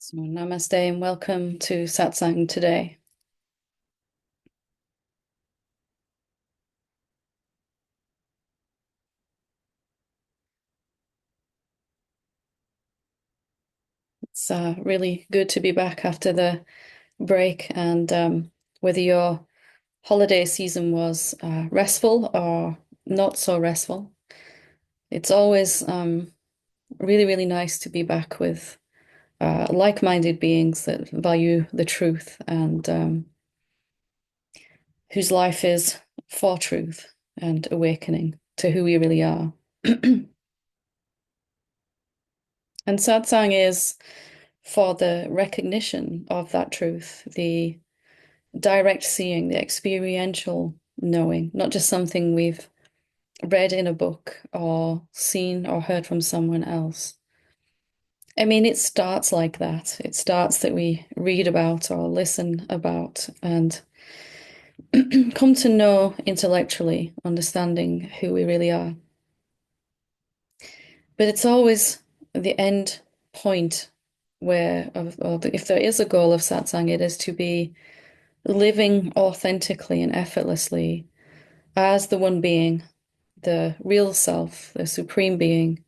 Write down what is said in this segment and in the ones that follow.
So, namaste and welcome to Satsang today. It's really good to be back after the break, and whether your holiday season was restful or not so restful, it's always really, really nice to be back with like-minded beings that value the truth and whose life is for truth and awakening to who we really are. And Satsang is for the recognition of that truth, the direct seeing, the experiential knowing, not just something we've read in a book or seen or heard from someone else. I mean, it starts like that. It starts that we read about or listen about and come to know intellectually, understanding who we really are. But it's always the end point where, if there is a goal of satsang, it is to be living authentically and effortlessly as the one being, the real self, the supreme being,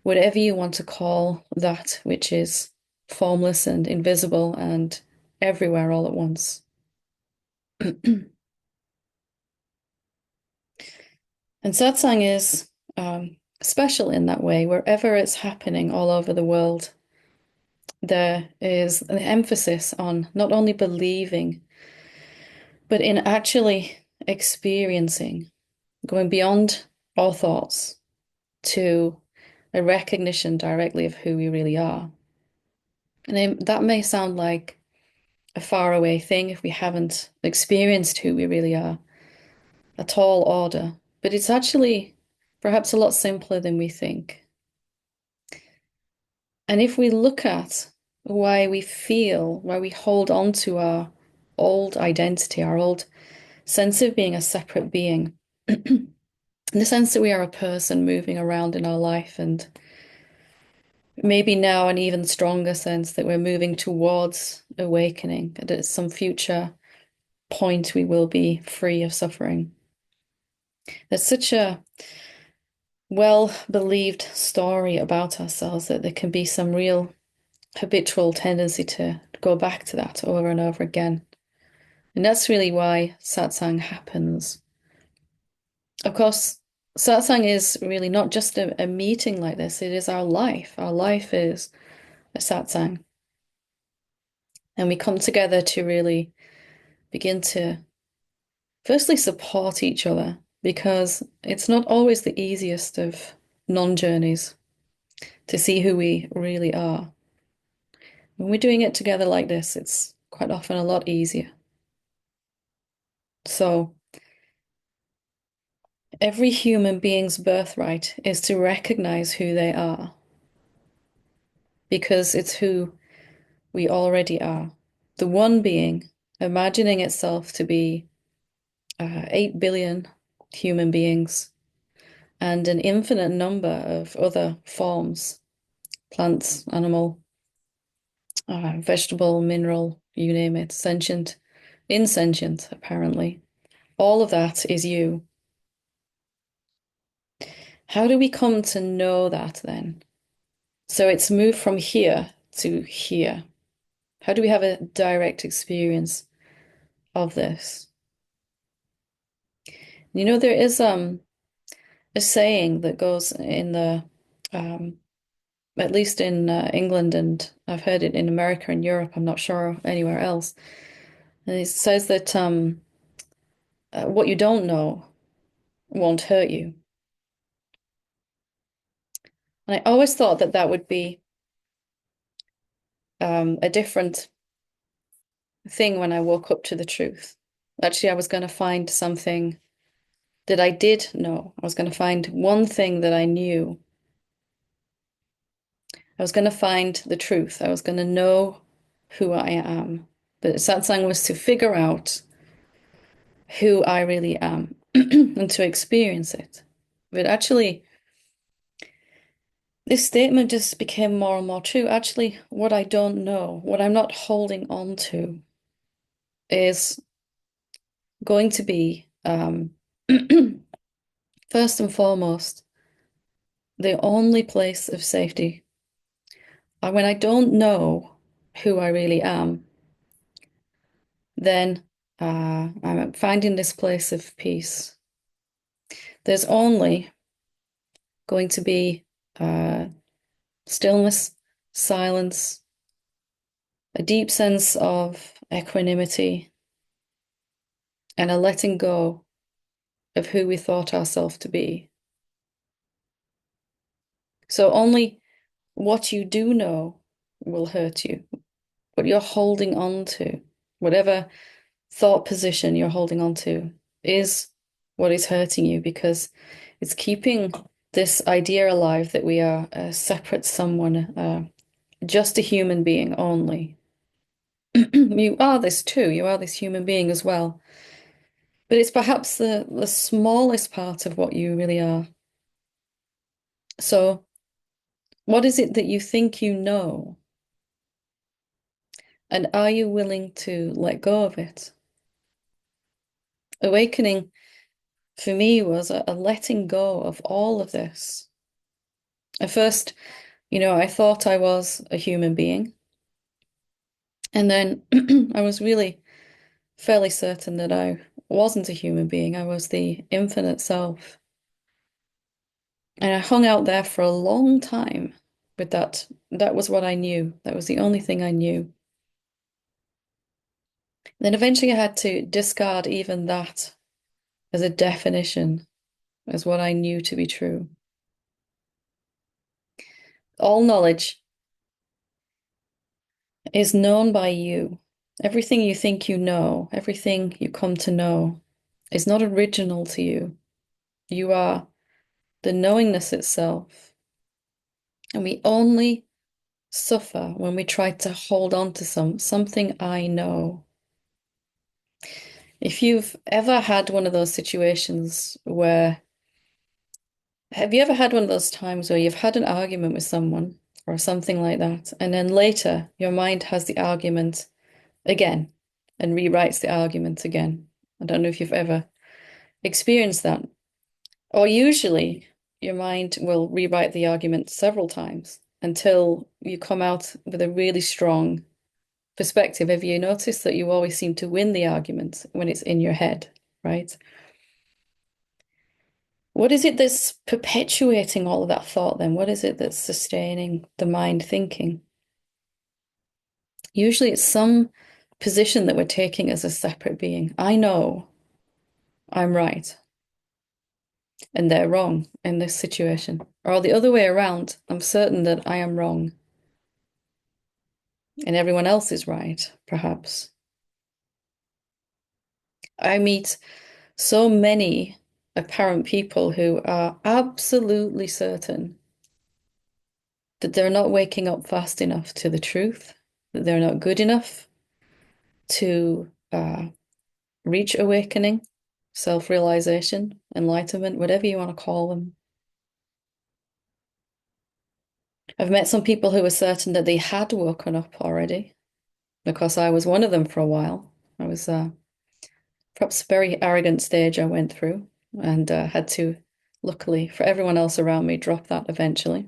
whatever you want to call that which is formless and invisible and everywhere all at once. And satsang is special in that way. Wherever it's happening all over the world, there is an emphasis on not only believing, but in actually experiencing, going beyond our thoughts to a recognition directly of who we really are. And that may sound like a faraway thing if we haven't experienced who we really are, a tall order, but it's actually perhaps a lot simpler than we think. And if we look at why we feel, why we hold on to our old identity, our old sense of being a separate being, in the sense that we are a person moving around in our life, and maybe now an even stronger sense that we're moving towards awakening, and at some future point we will be free of suffering. There's such a well-believed story about ourselves that there can be some real habitual tendency to go back to that over and over again. And that's really why satsang happens. Of course, satsang is really not just a meeting like this, it is our life. Our life is a satsang. And we come together to really begin to firstly support each other because it's not always the easiest of non-journeys to see who we really are. When we're doing it together like this, it's quite often a lot easier. So every human being's birthright is to recognize who they are because it's who we already are. The one being imagining itself to be 8 billion human beings and an infinite number of other forms, plants, animal, vegetable, mineral, you name it, sentient, insentient, apparently. All of that is you. How do we come to know that then? So it's moved from here to here. How do we have a direct experience of this? You know, there is a saying that goes in the at least in England, and I've heard it in America and Europe, I'm not sure anywhere else. And it says that what you don't know won't hurt you. And I always thought that that would be a different thing when I woke up to the truth. Actually, I was going to find something that I did know. I was going to find one thing that I knew. I was going to find the truth. I was going to know who I am. But satsang was to figure out who I really am and to experience it. But actually, this statement just became more and more true. Actually, what I don't know, what I'm not holding on to, is going to be, first and foremost, the only place of safety. And when I don't know who I really am, then I'm finding this place of peace. There's only going to be uh, stillness, silence, a deep sense of equanimity, and a letting go of who we thought ourselves to be. So only what you do know will hurt you, what you're holding on to, whatever thought position you're holding on to, is what is hurting you because it's keeping this idea alive that we are a separate someone, just a human being only. You are this too, you are this human being as well. But it's perhaps the smallest part of what you really are. So, what is it that you think you know? And are you willing to let go of it? Awakening for me was a letting go of all of this. At first, I thought I was a human being. And then I was really fairly certain that I wasn't a human being. I was the infinite self. And I hung out there for a long time with that. That was what I knew. That was the only thing I knew. Then eventually I had to discard even that as a definition, as what I knew to be true. All knowledge is known by you. Everything you think you know, everything you come to know, is not original to you. You are the knowingness itself. And we only suffer when we try to hold on to something I know. If you've ever had one of those situations where, have you ever had one of those times where you've had an argument with someone or something like that, and then later your mind has the argument again and rewrites the argument again? I don't know if you've ever experienced that. Or usually your mind will rewrite the argument several times until you come out with a really strong perspective. Have you noticed that you always seem to win the argument when it's in your head, right? What is it that's perpetuating all of that thought then? What is it that's sustaining the mind thinking? Usually it's some position that we're taking as a separate being. I know I'm right and they're wrong in this situation. Or the other way around, I'm certain that I am wrong and everyone else is right, perhaps. I meet so many apparent people who are absolutely certain that they're not waking up fast enough to the truth, that they're not good enough to reach awakening, self-realization, enlightenment, whatever you want to call them. I've met some people who were certain that they had woken up already, because I was one of them for a while. I was perhaps a very arrogant stage I went through and had to, luckily for everyone else around me, drop that eventually.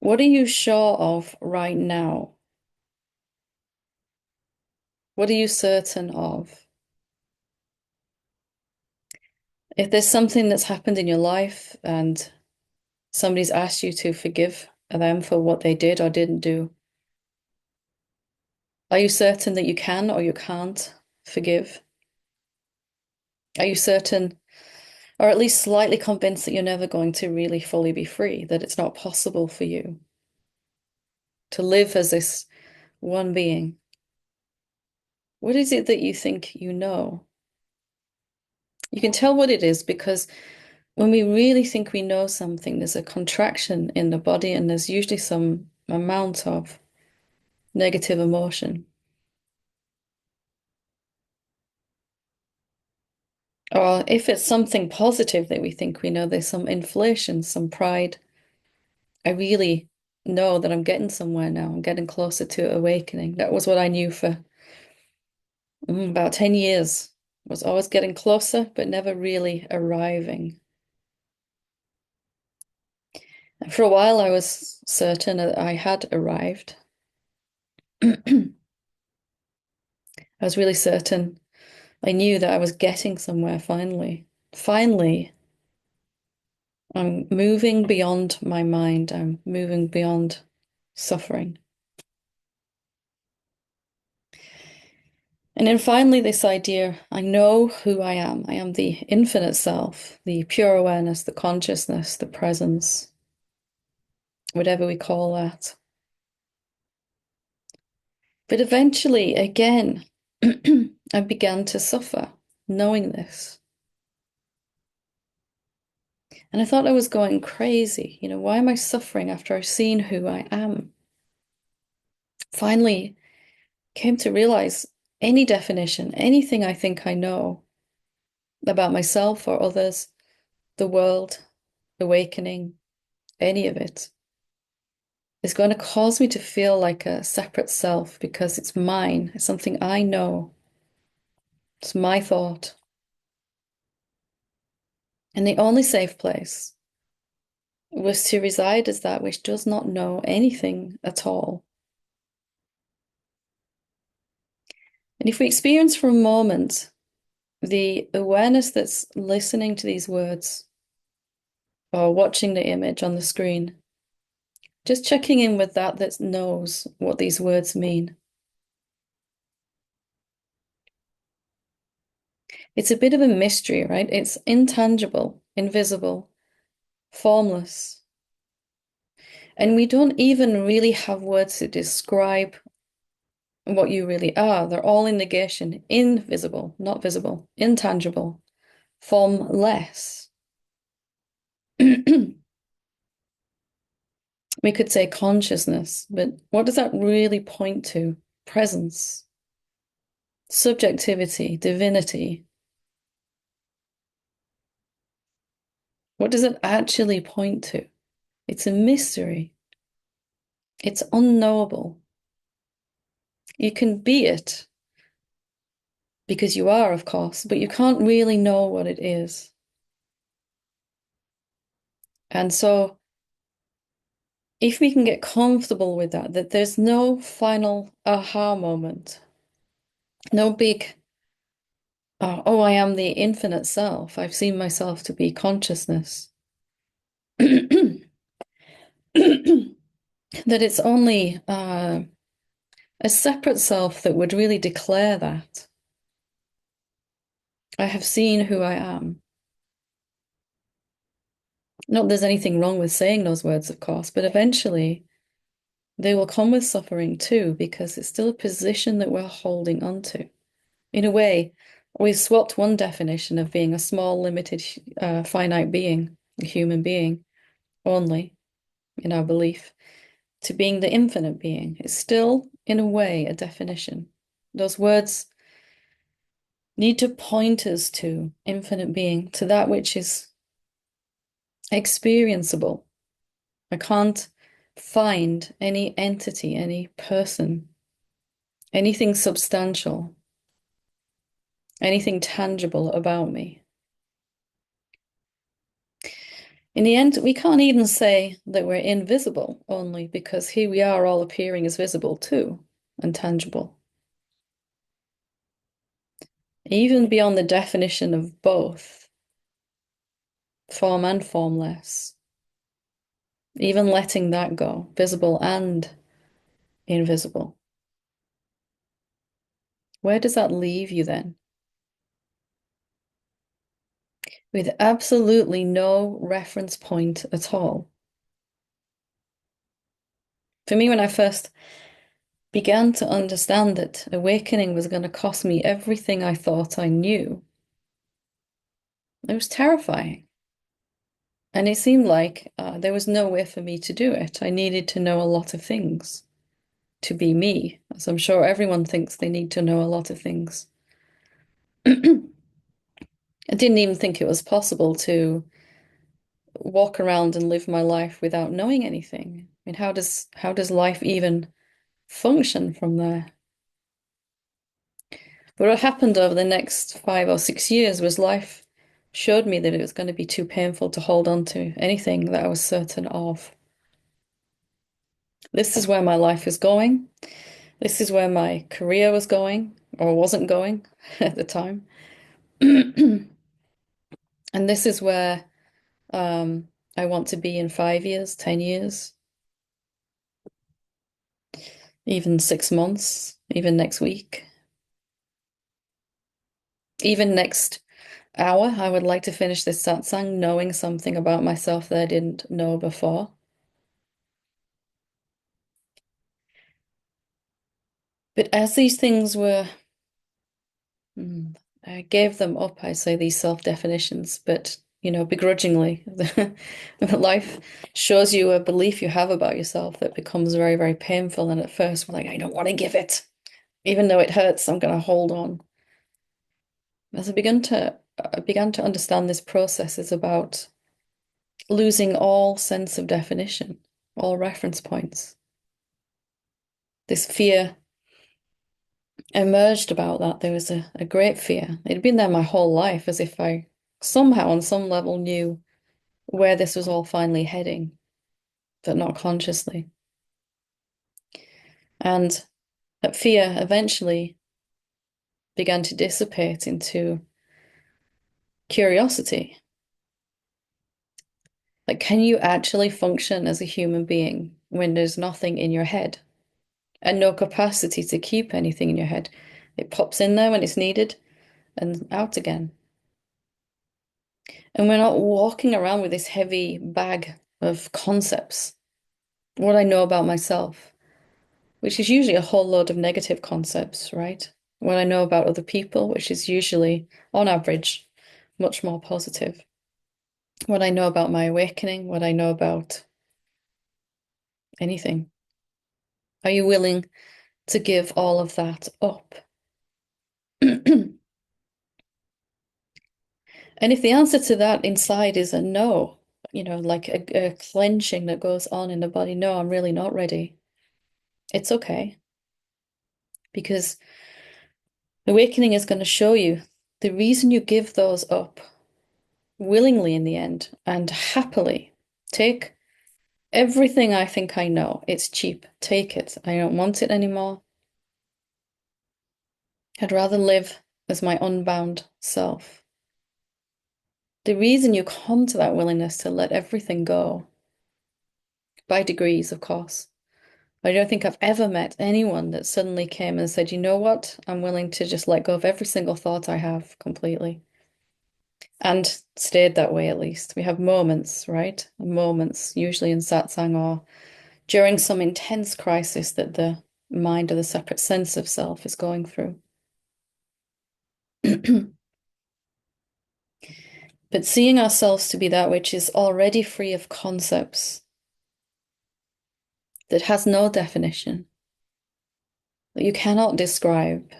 What are you sure of right now? What are you certain of? If there's something that's happened in your life and somebody's asked you to forgive them for what they did or didn't do, are you certain that you can or you can't forgive? Are you certain, or at least slightly convinced, that you're never going to really fully be free, that it's not possible for you to live as this one being? What is it that you think you know? You can tell what it is because when we really think we know something, there's a contraction in the body and there's usually some amount of negative emotion. Or if it's something positive that we think we know, there's some inflation, some pride. I really know that I'm getting somewhere now. I'm getting closer to awakening. That was what I knew for about 10 years. Was always getting closer, but never really arriving. And for a while, I was certain that I had arrived. I was really certain. I knew that I was getting somewhere finally. Finally, I'm moving beyond my mind. I'm moving beyond suffering. And then finally, this idea, I know who I am. I am the infinite self, the pure awareness, the consciousness, the presence, whatever we call that. But eventually, again, I began to suffer knowing this. And I thought I was going crazy. Why am I suffering after I've seen who I am? Finally, came to realize any definition, anything I think I know about myself or others, the world, awakening, any of it, is going to cause me to feel like a separate self because it's mine. It's something I know. It's my thought. And the only safe place was to reside as that which does not know anything at all. And if we experience for a moment the awareness that's listening to these words or watching the image on the screen, just checking in with that knows what these words mean. It's a bit of a mystery, right? It's intangible, invisible, formless. And we don't even really have words to describe what you really are. They're all in negation, invisible, not visible, intangible, formless. We could say consciousness, but what does that really point to? Presence, subjectivity, divinity. What does it actually point to? It's a mystery. It's unknowable. You can be it because you are, of course, but you can't really know what it is. And so, if we can get comfortable with that there's no final aha moment, no big, oh, I am the infinite self. I've seen myself to be consciousness. That it's only a separate self that would really declare that. I have seen who I am. Not that there's anything wrong with saying those words, of course, but eventually they will come with suffering too, because it's still a position that we're holding onto. In a way, we've swapped one definition of being a small, limited, finite being, a human being only, in our belief, to being the infinite being. It's still, in a way, a definition. Those words need to point us to infinite being, to that which is experienceable. I can't find any entity, any person, anything substantial, anything tangible about me. In the end, we can't even say that we're invisible only because here we are all appearing as visible too and tangible. Even beyond the definition of both, form and formless, even letting that go, visible and invisible. Where does that leave you then? With absolutely no reference point at all. For me, when I first began to understand that awakening was going to cost me everything I thought I knew, it was terrifying. And it seemed like there was no way for me to do it. I needed to know a lot of things to be me, as I'm sure everyone thinks they need to know a lot of things. I didn't even think it was possible to walk around and live my life without knowing anything. I mean, how does life even function from there? But what happened over the next 5 or 6 years was life showed me that it was going to be too painful to hold on to anything that I was certain of. This is where my life is going. This is where my career was going, or wasn't going at the time. And this is where um, I want to be in 5 years, 10 years, even 6 months, even next week, even next hour. I would like to finish this satsang knowing something about myself that I didn't know before. But as these things were, mm, I gave them up, I say these self-definitions, but begrudgingly. Life shows you a belief you have about yourself that becomes very, very painful. And at first, we're like, I don't want to give it. Even though it hurts, I'm going to hold on. As I began to understand this process is about losing all sense of definition, all reference points. This fear emerged about that. There was a great fear. It had been there my whole life, as if I somehow, on some level, knew where this was all finally heading, but not consciously. And that fear eventually began to dissipate into curiosity. Like, can you actually function as a human being when there's nothing in your head and no capacity to keep anything in your head? It pops in there when it's needed and out again. And we're not walking around with this heavy bag of concepts. What I know about myself, which is usually a whole load of negative concepts, right? What I know about other people, which is usually, on average, much more positive. What I know about my awakening, what I know about anything. Are you willing to give all of that up? And if the answer to that inside is a no, like a clenching that goes on in the body, no, I'm really not ready. It's okay, because awakening is going to show you the reason you give those up willingly in the end and happily. Take everything I think I know. It's cheap. Take it. I don't want it anymore. I'd rather live as my unbound self. The reason you come to that willingness to let everything go, by degrees, of course. I don't think I've ever met anyone that suddenly came and said, you know what? I'm willing to just let go of every single thought I have completely. And stayed that way at least. We have moments, right? Moments, usually in satsang or during some intense crisis that the mind or the separate sense of self is going through. But seeing ourselves to be that which is already free of concepts, that has no definition, that you cannot describe,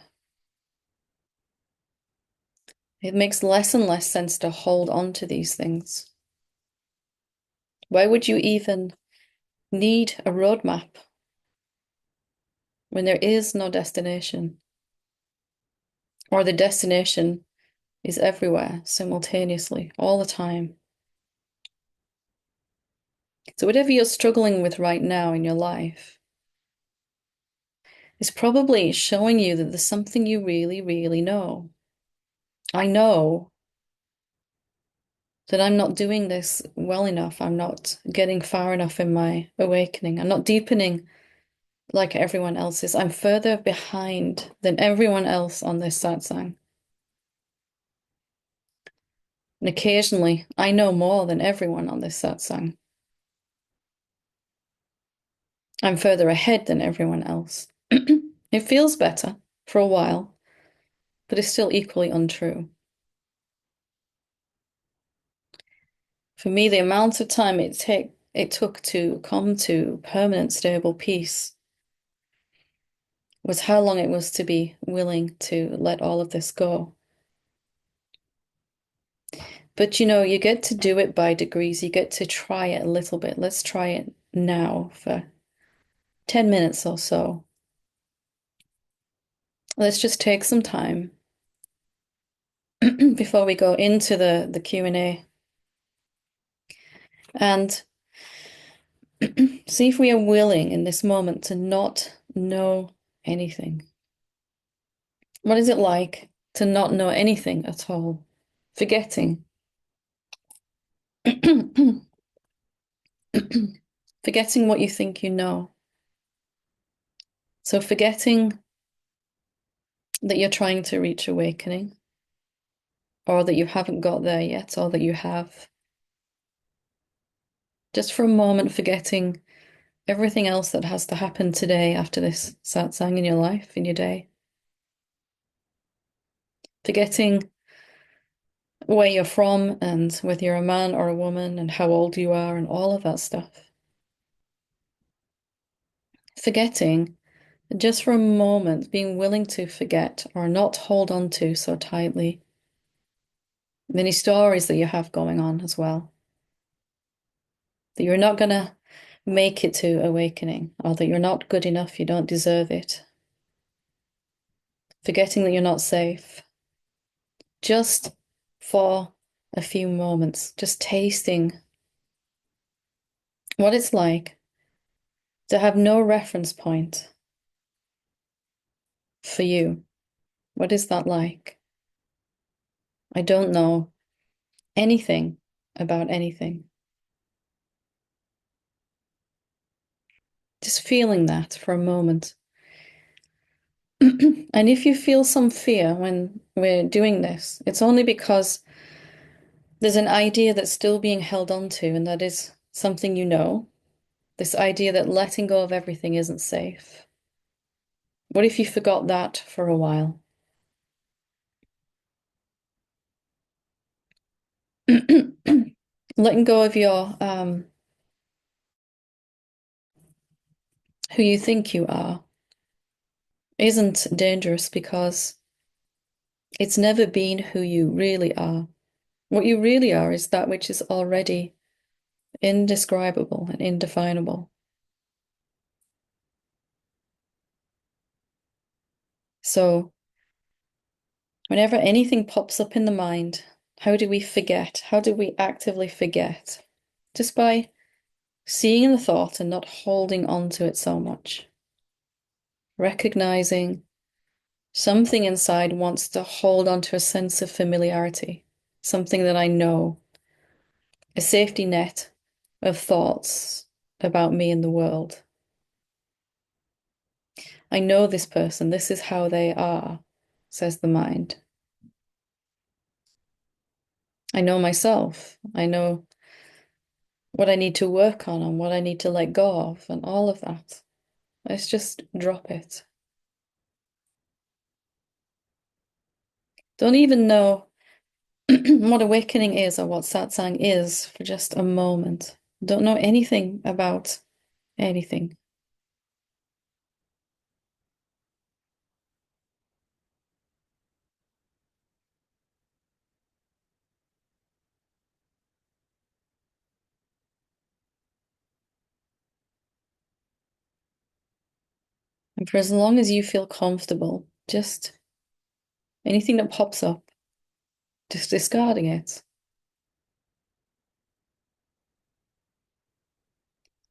it makes less and less sense to hold on to these things. Why would you even need a roadmap when there is no destination? Or the destination is everywhere simultaneously, all the time. So whatever you're struggling with right now in your life is probably showing you that there's something you really, really know. I know that I'm not doing this well enough. I'm not getting far enough in my awakening. I'm not deepening like everyone else is. I'm further behind than everyone else on this satsang. And occasionally, I know more than everyone on this satsang. I'm further ahead than everyone else. It feels better for a while, but it's still equally untrue. For me, the amount of time it took to come to permanent, stable peace was how long it was to be willing to let all of this go. But you get to do it by degrees. You get to try it a little bit. Let's try it now for 10 minutes or so. Let's just take some time before we go into the Q&A and see if we are willing in this moment to not know anything. What is it like to not know anything at all? Forgetting. Forgetting what you think you know. So forgetting that you're trying to reach awakening, or that you haven't got there yet, or that you have. Just for a moment, forgetting everything else that has to happen today after this satsang in your life, in your day. Forgetting where you're from and whether you're a man or a woman and how old you are and all of that stuff. Forgetting, just for a moment, being willing to forget or not hold on to so tightly many stories that you have going on as well. That you're not going to make it to awakening, or that you're not good enough, you don't deserve it. Forgetting that you're not safe. Just for a few moments, just tasting what it's like to have no reference point for you. What is that like? I don't know anything about anything. Just feeling that for a moment. And if you feel some fear when we're doing this, it's only because there's an idea that's still being held on to, and that is something you know. This idea that letting go of everything isn't safe. What if you forgot that for a while? Letting go of your who you think you are isn't dangerous because it's never been who you really are. What you really are is that which is already indescribable and indefinable. So whenever anything pops up in the mind, how do we forget? How do we actively forget? Just by seeing the thought and not holding on to it so much. Recognizing something inside wants to hold on to a sense of familiarity, something that I know, a safety net of thoughts about me and the world. I know this person, this is how they are, says the mind. I know myself. I know what I need to work on and what I need to let go of and all of that. Let's just drop it. Don't even know what awakening is or what satsang is for just a moment. Don't know anything about anything. And for as long as you feel comfortable, just anything that pops up, just discarding it.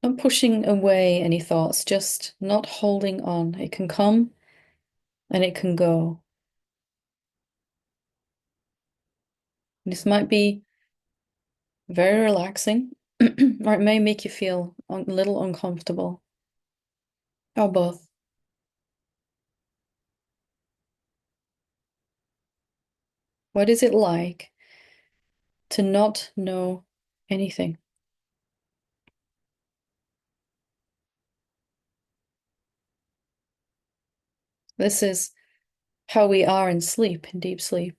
Not pushing away any thoughts, just not holding on. It can come and it can go. This might be very relaxing, or it may make you feel a little uncomfortable, or both. What is it like to not know anything? This is how we are in sleep, in deep sleep.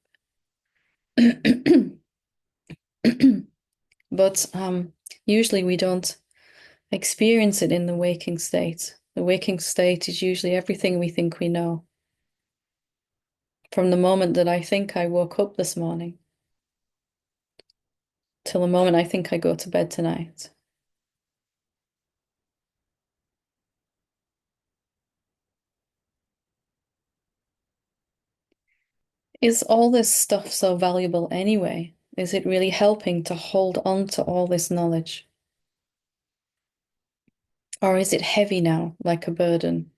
But usually we don't experience it in the waking state. The waking state is usually everything we think we know. From the moment that I think I woke up this morning, till the moment I think I go to bed tonight. Is all this stuff so valuable anyway? Is it really helping to hold on to all this knowledge? Or is it heavy now, like a burden?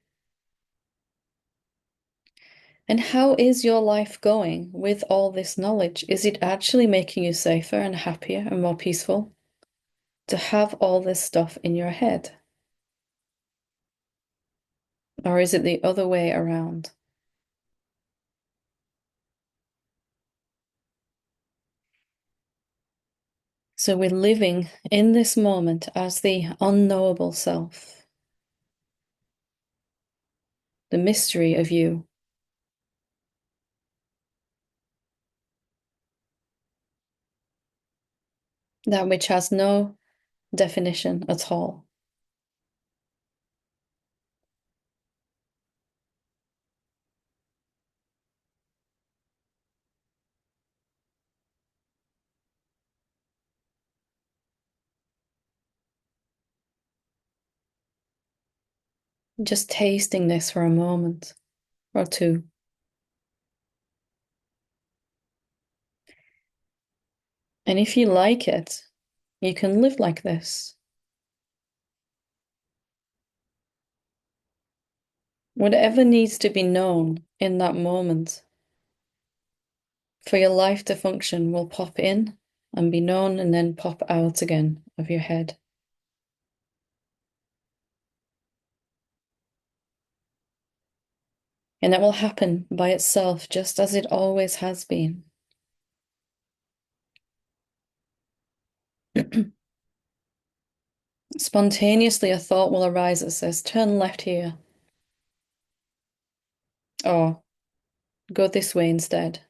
And how is your life going with all this knowledge? Is it actually making you safer and happier and more peaceful to have all this stuff in your head? Or is it the other way around? So we're living in this moment as the unknowable self, the mystery of you, that which has no definition at all. Just tasting this for a moment or two. And if you like it, you can live like this. Whatever needs to be known in that moment for your life to function will pop in and be known and then pop out again of your head. And it will happen by itself, just as it always has been. Spontaneously, a thought will arise that says, turn left here, or go this way instead,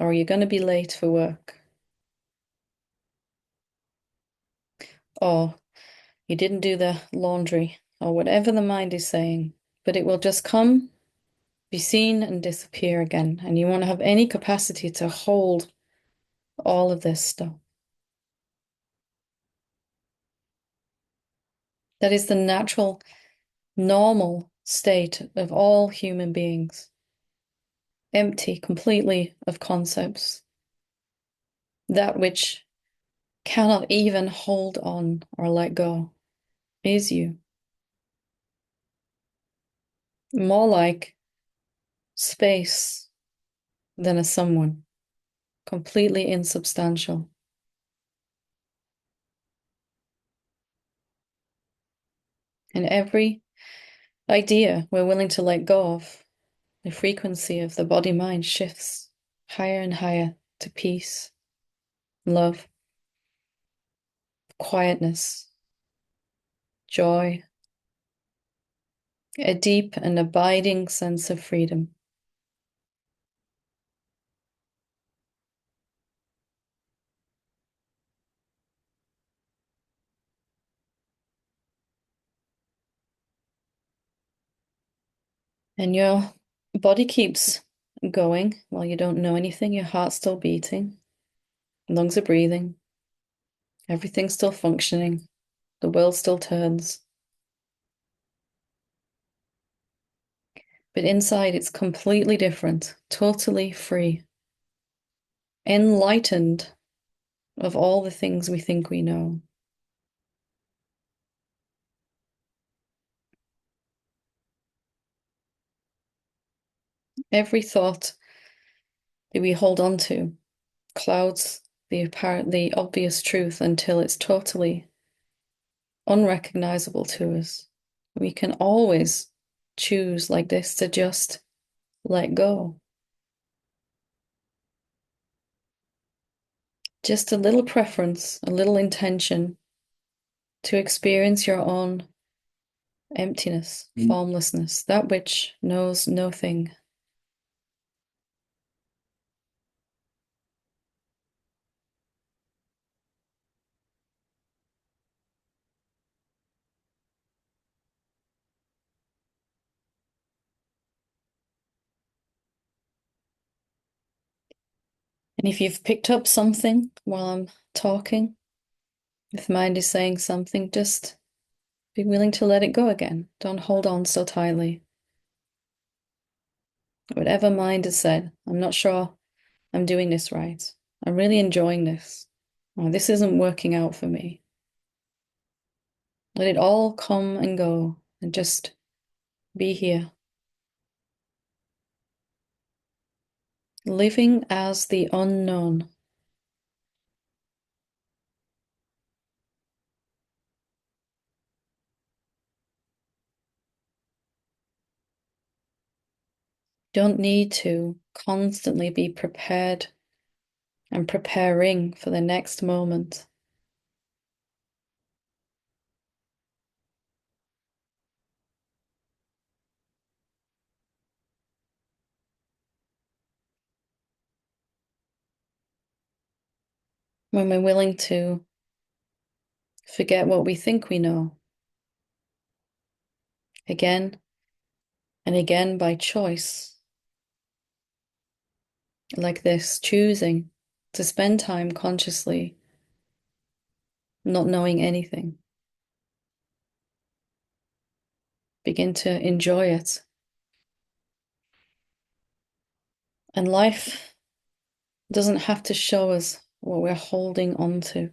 or you're going to be late for work, or you didn't do the laundry, or whatever the mind is saying. But it will just come, be seen, and disappear again. And you won't have any capacity to hold all of this stuff. That is the natural, normal state of all human beings. Empty completely of concepts. That which cannot even hold on or let go is you. More like space than a someone. Completely insubstantial. And every idea we're willing to let go of, the frequency of the body-mind shifts higher and higher to peace, love, quietness, joy, a deep and abiding sense of freedom. And your body keeps going while you don't know anything. Your heart's still beating, lungs are breathing, everything's still functioning, the world still turns. But inside, it's completely different, totally free, enlightened of all the things we think we know. Every thought that we hold on to clouds the obvious truth until it's totally unrecognizable to us. We can always choose like this to just let go. Just a little preference, a little intention to experience your own emptiness, formlessness, that which knows no thing. If you've picked up something while I'm talking, if mind is saying something, just be willing to let it go again. Don't hold on so tightly. Whatever mind has said, I'm not sure I'm doing this right. I'm really enjoying this. Oh, this isn't working out for me. Let it all come and go and just be here. Living as the unknown. Don't need to constantly be prepared and preparing for the next moment. When we're willing to forget what we think we know again and again by choice, like this, choosing to spend time consciously not knowing anything. Begin to enjoy it. And life doesn't have to show us what we're holding on to.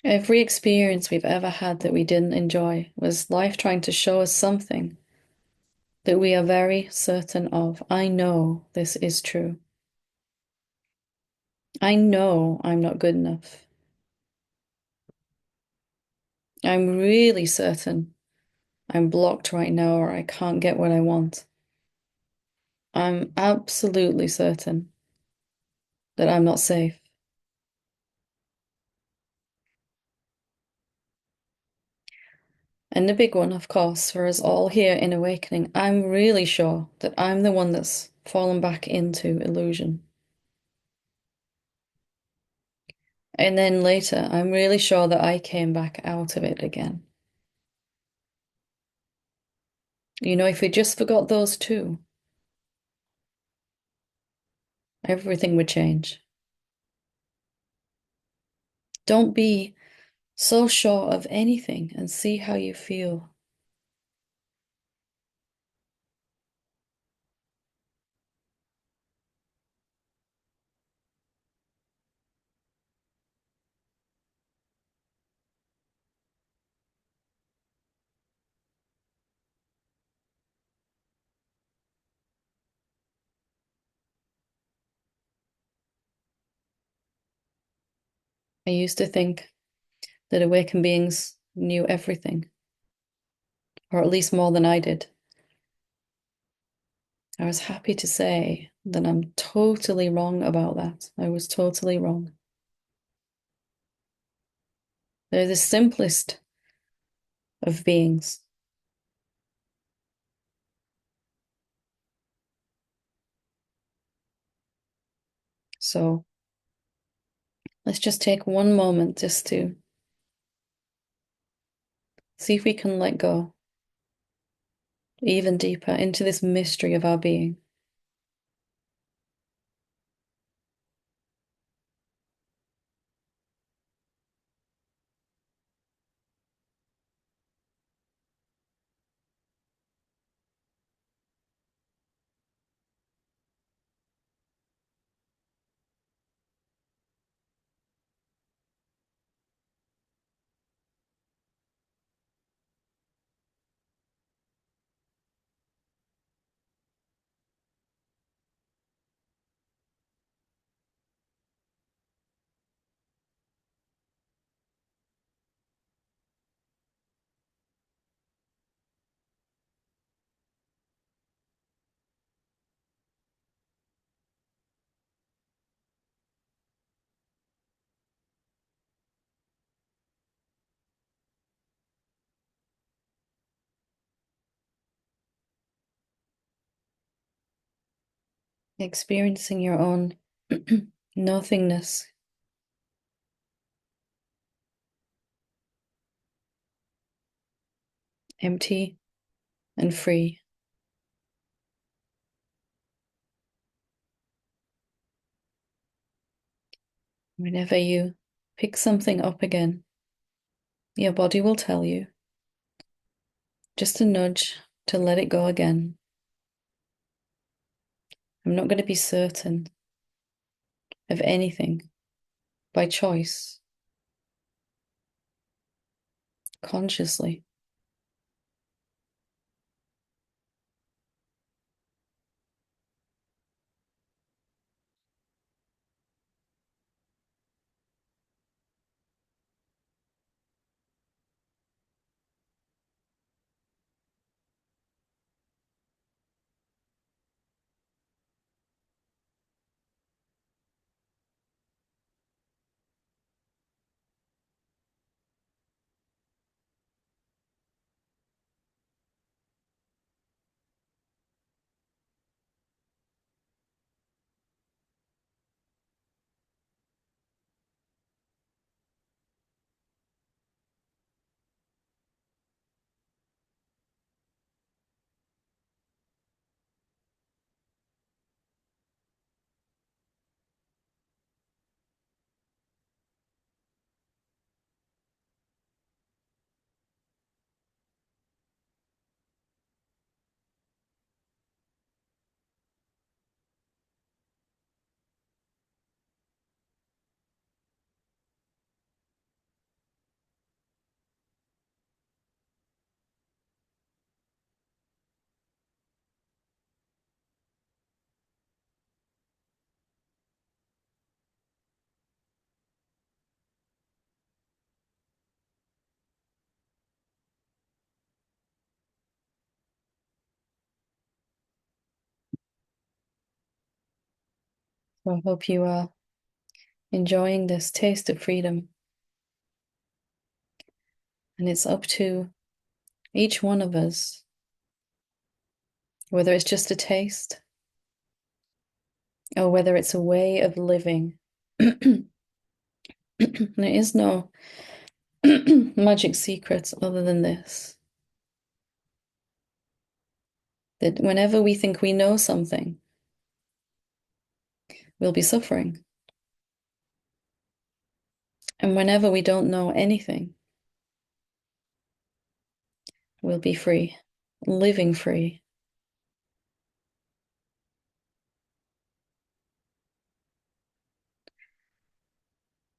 Every experience we've ever had that we didn't enjoy was life trying to show us something that we are very certain of. I know this is true. I know I'm not good enough. I'm really certain I'm blocked right now or I can't get what I want. I'm absolutely certain that I'm not safe. And the big one, of course, for us all here in awakening, I'm really sure that I'm the one that's fallen back into illusion. And then later, I'm really sure that I came back out of it again. You know, if we just forgot those two, everything would change. Don't be so sure of anything and see how you feel. I used to think that awakened beings knew everything, or at least more than I did. I was happy to say that I'm totally wrong about that. I was totally wrong. They're the simplest of beings. So let's just take one moment just to see if we can let go even deeper into this mystery of our being. Experiencing your own nothingness, empty and free. Whenever you pick something up again, your body will tell you just a nudge to let it go again. I'm not going to be certain of anything by choice, consciously. So I hope you are enjoying this taste of freedom. And it's up to each one of us, whether it's just a taste or whether it's a way of living. There is no magic secret other than this, that whenever we think we know something, we'll be suffering. And whenever we don't know anything, we'll be free, living free.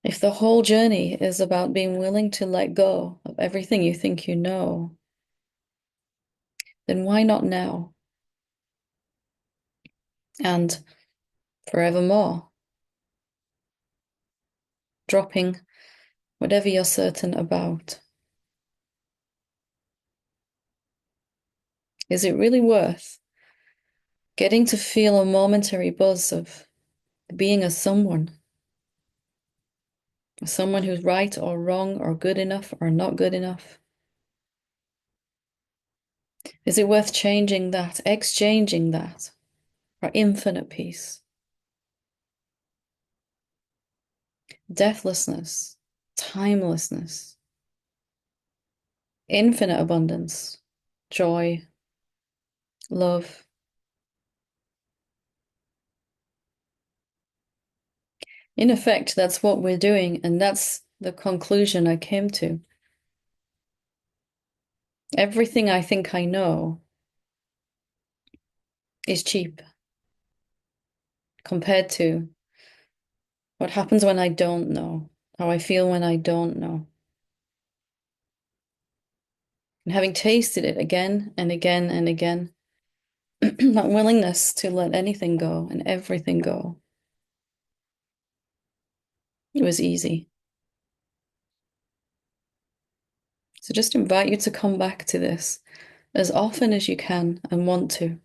If the whole journey is about being willing to let go of everything you think you know, then why not now? And forevermore, dropping whatever you're certain about. Is it really worth getting to feel a momentary buzz of being a someone who's right or wrong or good enough or not good enough? Is it worth changing that, exchanging that for infinite peace, deathlessness, timelessness, infinite abundance, joy, love? In effect, that's what we're doing, and that's the conclusion I came to. Everything I think I know is cheap compared to what happens when I don't know, how I feel when I don't know. And having tasted it again and again and again, that willingness to let anything go and everything go, it was easy. So just invite you to come back to this as often as you can and want to,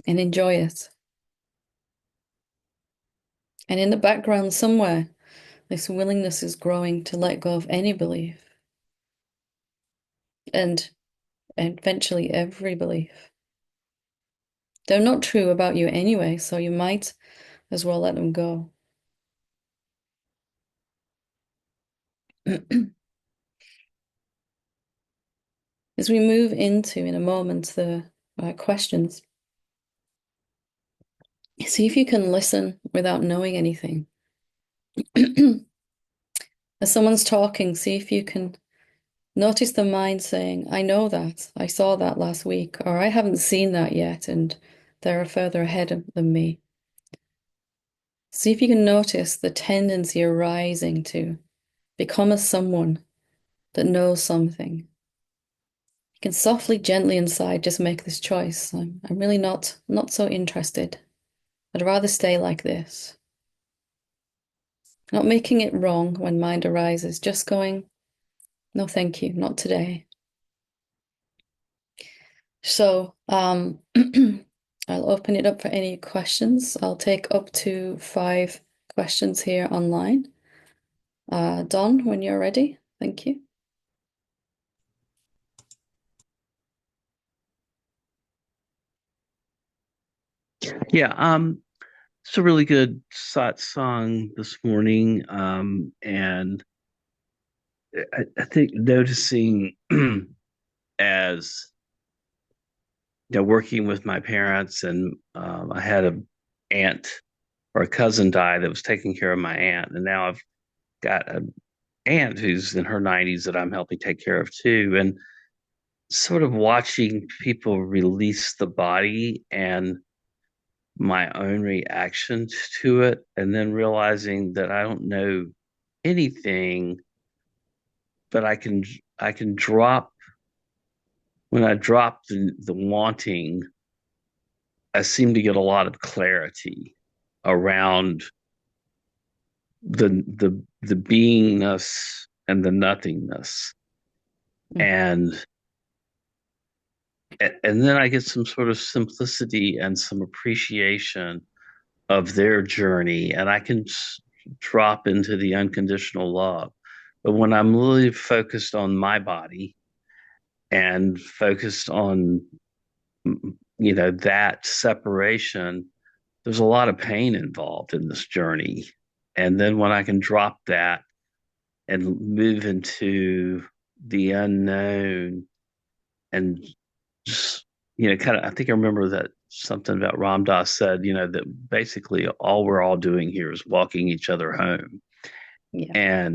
and enjoy it. And in the background somewhere, this willingness is growing to let go of any belief and eventually every belief. They're not true about you anyway, so you might as well let them go. As we move into, in a moment, the questions, See if you can listen without knowing anything. As someone's talking, see if you can notice the mind saying, I know that, I saw that last week, or I haven't seen that yet, and they're further than me. See if you can notice the tendency arising to become as someone that knows something. You can softly, gently inside just make this choice. I'm really not so interested. I'd rather stay like this. Not making it wrong when mind arises, just going, no, thank you, not today. So, I'll open it up for any questions. I'll take up to 5 questions here online. Don, when you're ready, thank you. Yeah, it's a really good satsang this morning. And I think noticing as working with my parents, and I had a aunt or a cousin die that was taking care of my aunt, and now I've got an aunt who's in her 90s that I'm helping take care of too, and sort of watching people release the body and my own reaction to it, and then realizing that I don't know anything, but I can drop when I drop the wanting. I seem to get a lot of clarity around the beingness and the nothingness, Mm, and and then I get some sort of simplicity and some appreciation of their journey, and I can drop into the unconditional love. But when I'm really focused on my body and focused on that separation, there's a lot of pain involved in this journey. And then when I can drop that and move into the unknown and just kind of, I think I remember that something about Ram Dass said, that basically all we're all doing here is walking each other home. yeah.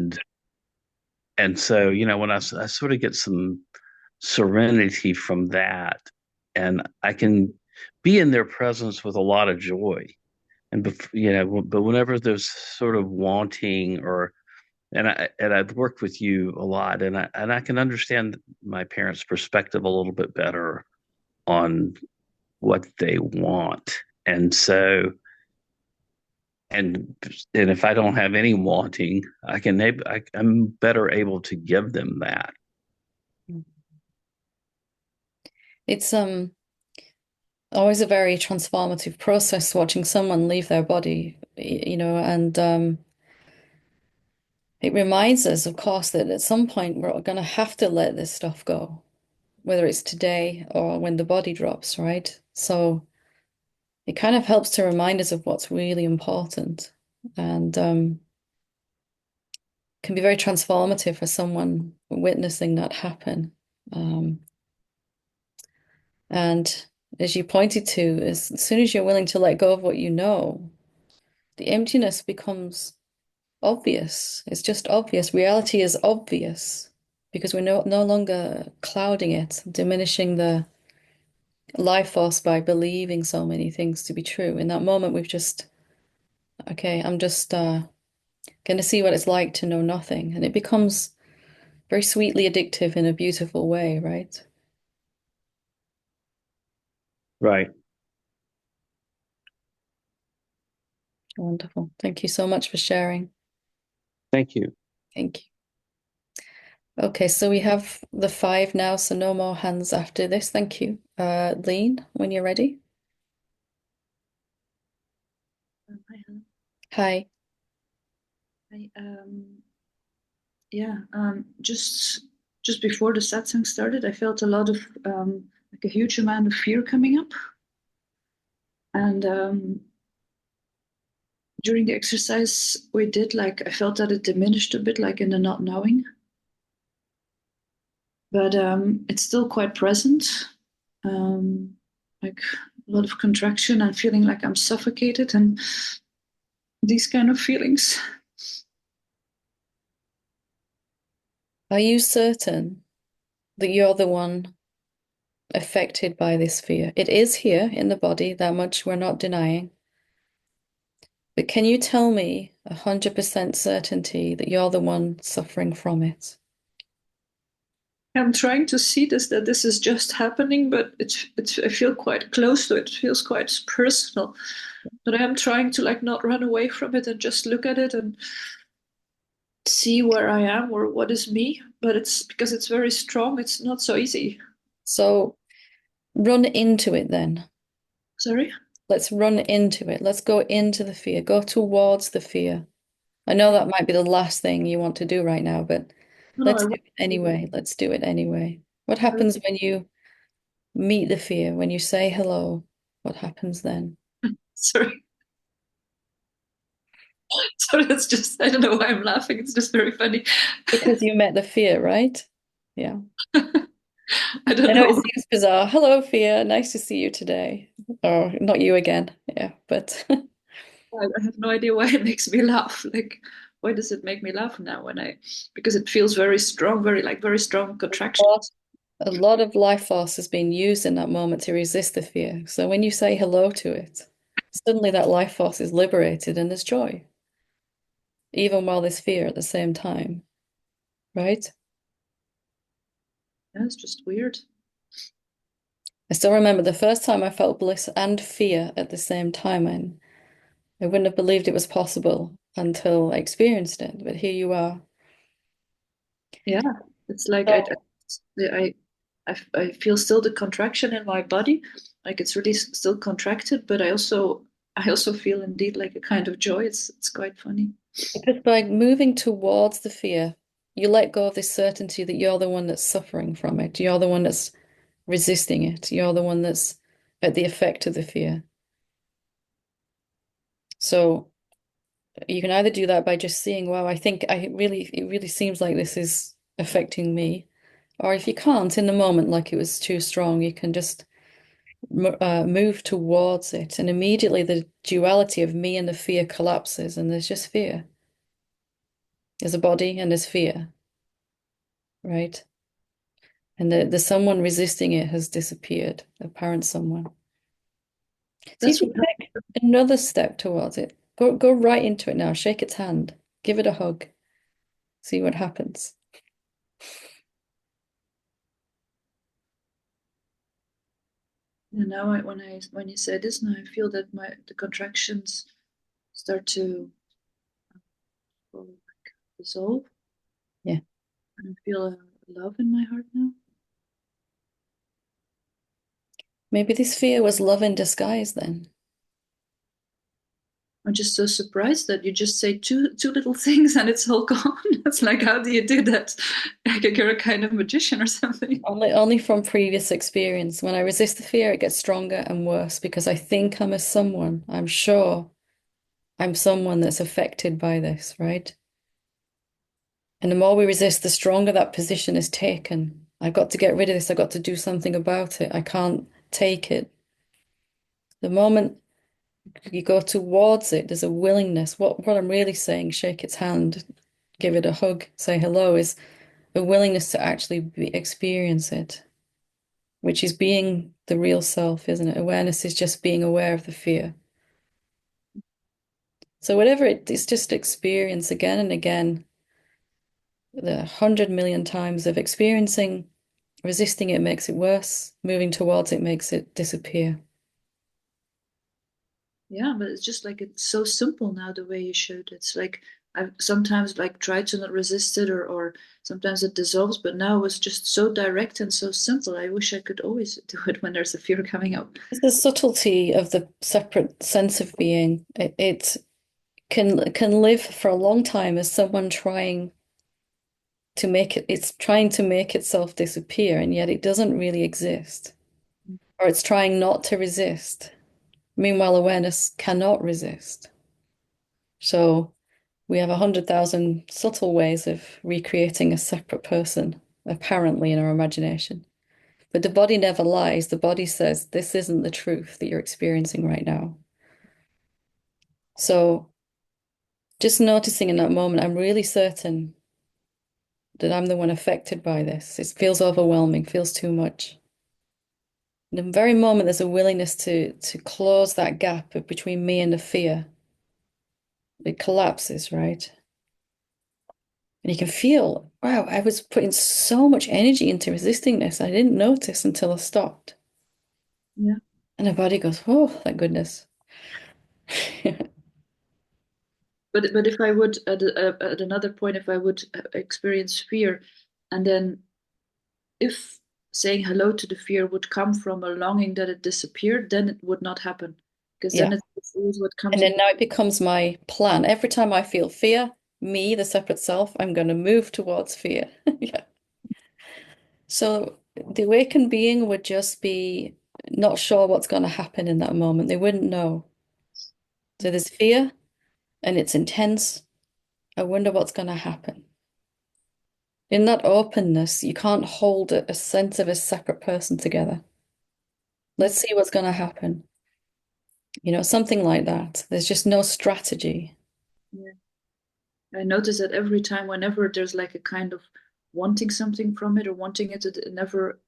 And so when I sort of get some serenity from that, and I can be in their presence with a lot of joy. And but whenever there's sort of wanting, or and I've worked with you a lot, and I can understand my parents' perspective a little bit better on what they want. And so, and and if I don't have any wanting, I'm better able to give them that. It's always a very transformative process watching someone leave their body, and it reminds us, of course, that at some point we're going to have to let this stuff go, whether it's today or when the body drops, right? So it kind of helps to remind us of what's really important, and can be very transformative for someone witnessing that happen. Um, and as you pointed to, as soon as you're willing to let go of what you know, the emptiness becomes obvious. It's just obvious. Reality is obvious because we're no longer clouding it, diminishing the life force by believing so many things to be true. In that moment, we've just, okay, I'm just going to see what it's like to know nothing. And it becomes very sweetly addictive in a beautiful way, right? Right. Wonderful. Thank you so much for sharing. Thank you. Thank you. Okay, so we have the 5 now, so no more hands after this. Thank you. Lean, when you're ready. Hi, Helen. Hi. Hi, yeah, just before the satsang started, I felt a lot of like a huge amount of fear coming up, and during the exercise we did, like I felt that it diminished a bit, like in the not knowing, but it's still quite present, um, like a lot of contraction and feeling like I'm suffocated and these kind of feelings. Are you certain that you're the one affected by this fear? It is here in the body, that much we're not denying. But can you tell me 100% certainty that you're the one suffering from it? I'm trying to see this, that this is just happening, but I feel quite close to it. It feels quite personal. But I am trying to like not run away from it and just look at it and see where I am or what is me. But it's because it's very strong, it's not so easy. So run into it then. Sorry? Let's run into it. Let's go into the fear. Go towards the fear. I know that might be the last thing you want to do right now, but No, no, let's I do want it to do anyway. Let's do it anyway. What it. happens when you meet the fear, when you say hello? What happens then? Sorry. Sorry, it's just, I don't know why I'm laughing. It's just very funny. Because you met the fear, right? Yeah. I I don't know it know. seems bizarre. Hello, fear. Nice to see you today. Oh, not you again. Yeah, but I have no idea why it makes me laugh. Like, why does it make me laugh now when because it feels very strong, very strong lot, contractions. a lot of life force has been used in that moment to resist the fear. So when you say hello to it, suddenly that life force is liberated and there's joy, even while there's fear at the same time, right? Yeah, it's just weird. I still remember the first time I felt bliss and fear at the same time, and I wouldn't have believed it was possible until I experienced it. But here you are. Yeah, it's like So I feel still the contraction in my body, like it's really still contracted, but I also feel indeed like a kind of joy. It's quite funny. because by moving towards the fear, you let go of this certainty that you're the one that's suffering from it. You're the one that's resisting it. You're the one that's at the effect of the fear. So you can either do that by just seeing, wow, I think it really seems like this is affecting me. Or if you can't in the moment, like it was too strong, you can just move towards it. And immediately the duality of me and the fear collapses, and there's just fear. There's a body and there's fear, right? And the someone resisting it has disappeared, apparent someone. See That's if you what take another step towards it. Go right into it now. Shake its hand. Give it a hug. See what happens. now when you say this, now I feel that the contractions start to like dissolve, Yeah. and I feel a love in my heart now. Maybe this fear was love in disguise then. I'm just so surprised that you just say two little things and it's all gone. It's like, how do you do that? Like you're a kind of magician or something. Only from previous experience. When I resist the fear, it gets stronger and worse because I think I'm a someone. I'm sure I'm someone that's affected by this, right? And the more we resist, the stronger that position is taken. I've got to get rid of this. I've got to do something about it. I can't take it. The moment you go towards it, there's a willingness. What I'm really saying, shake its hand, give it a hug, say hello, is a willingness to actually experience it, which is being the real self, isn't it? Awareness is just being aware of the fear. So whatever it is, just experience again and again, the 100 million times of experiencing, resisting it makes it worse, moving towards it makes it disappear. Yeah, but it's just like it's so simple now the way you showed. It's like I've sometimes like tried to not resist it or sometimes it dissolves, but now it was just so direct and so simple. I wish I could always do it when there's a fear coming up. It's the subtlety of the separate sense of being. It can live for a long time as someone trying to make it, it's trying to make itself disappear, and yet it doesn't really exist. Or it's trying not to resist. Meanwhile, awareness cannot resist. So we have 100,000 subtle ways of recreating a separate person, apparently in our imagination. But the body never lies. The body says, this isn't the truth that you're experiencing right now. So just noticing in that moment, I'm really certain that I'm the one affected by this. It feels overwhelming, feels too much. In the very moment, there's a willingness to close that gap between me and the fear. It collapses, right? And you can feel, wow, I was putting so much energy into resisting this. I didn't notice until I stopped. Yeah. And the body goes, oh, thank goodness. But if I would at another point, if I would experience fear, and then if saying hello to the fear would come from a longing that it disappeared, then it would not happen, because Yeah. then it's always what And comes then in. now it becomes my plan. Every time I feel fear, me, the separate self, I'm going to move towards fear. Yeah. So the awakened being would just be not sure what's going to happen in that moment. They wouldn't know. So there's fear and it's intense. I wonder what's going to happen. In that openness, you can't hold a sense of a separate person together. Let's see what's going to happen. Something like that. There's just no strategy. Yeah. I notice that every time, whenever there's like a kind of wanting something from it or wanting it, it never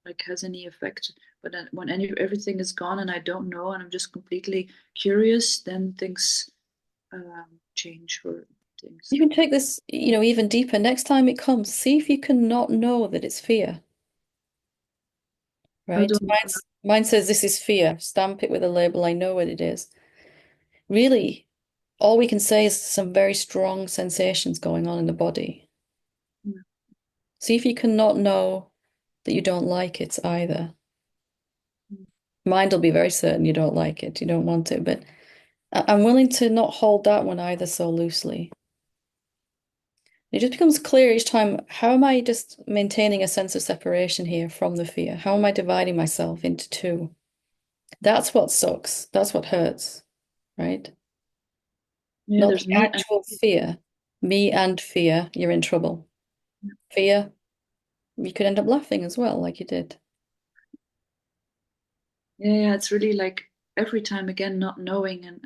like has any effect. But then when everything is gone and I don't know and I'm just completely curious, then things change for things. You can take this, even deeper. Next time it comes, see if you can not know that it's fear, How right? do Mine says this is fear. Stamp it with a label. I know what it is. Really, all we can say is some very strong sensations going on in the body. I, See if you can not know that you don't like it either. Mind will be very certain you don't like it, you don't want it, but I'm willing to not hold that one either so loosely. It just becomes clear each time, how am I just maintaining a sense of separation here from the fear? How am I dividing myself into two? That's what sucks. That's what hurts, right? yeah, Not there's the me and actual fear. Me and fear, you're in trouble. Fear, you could end up laughing as well, like you did. yeah, it's really like every time again not knowing and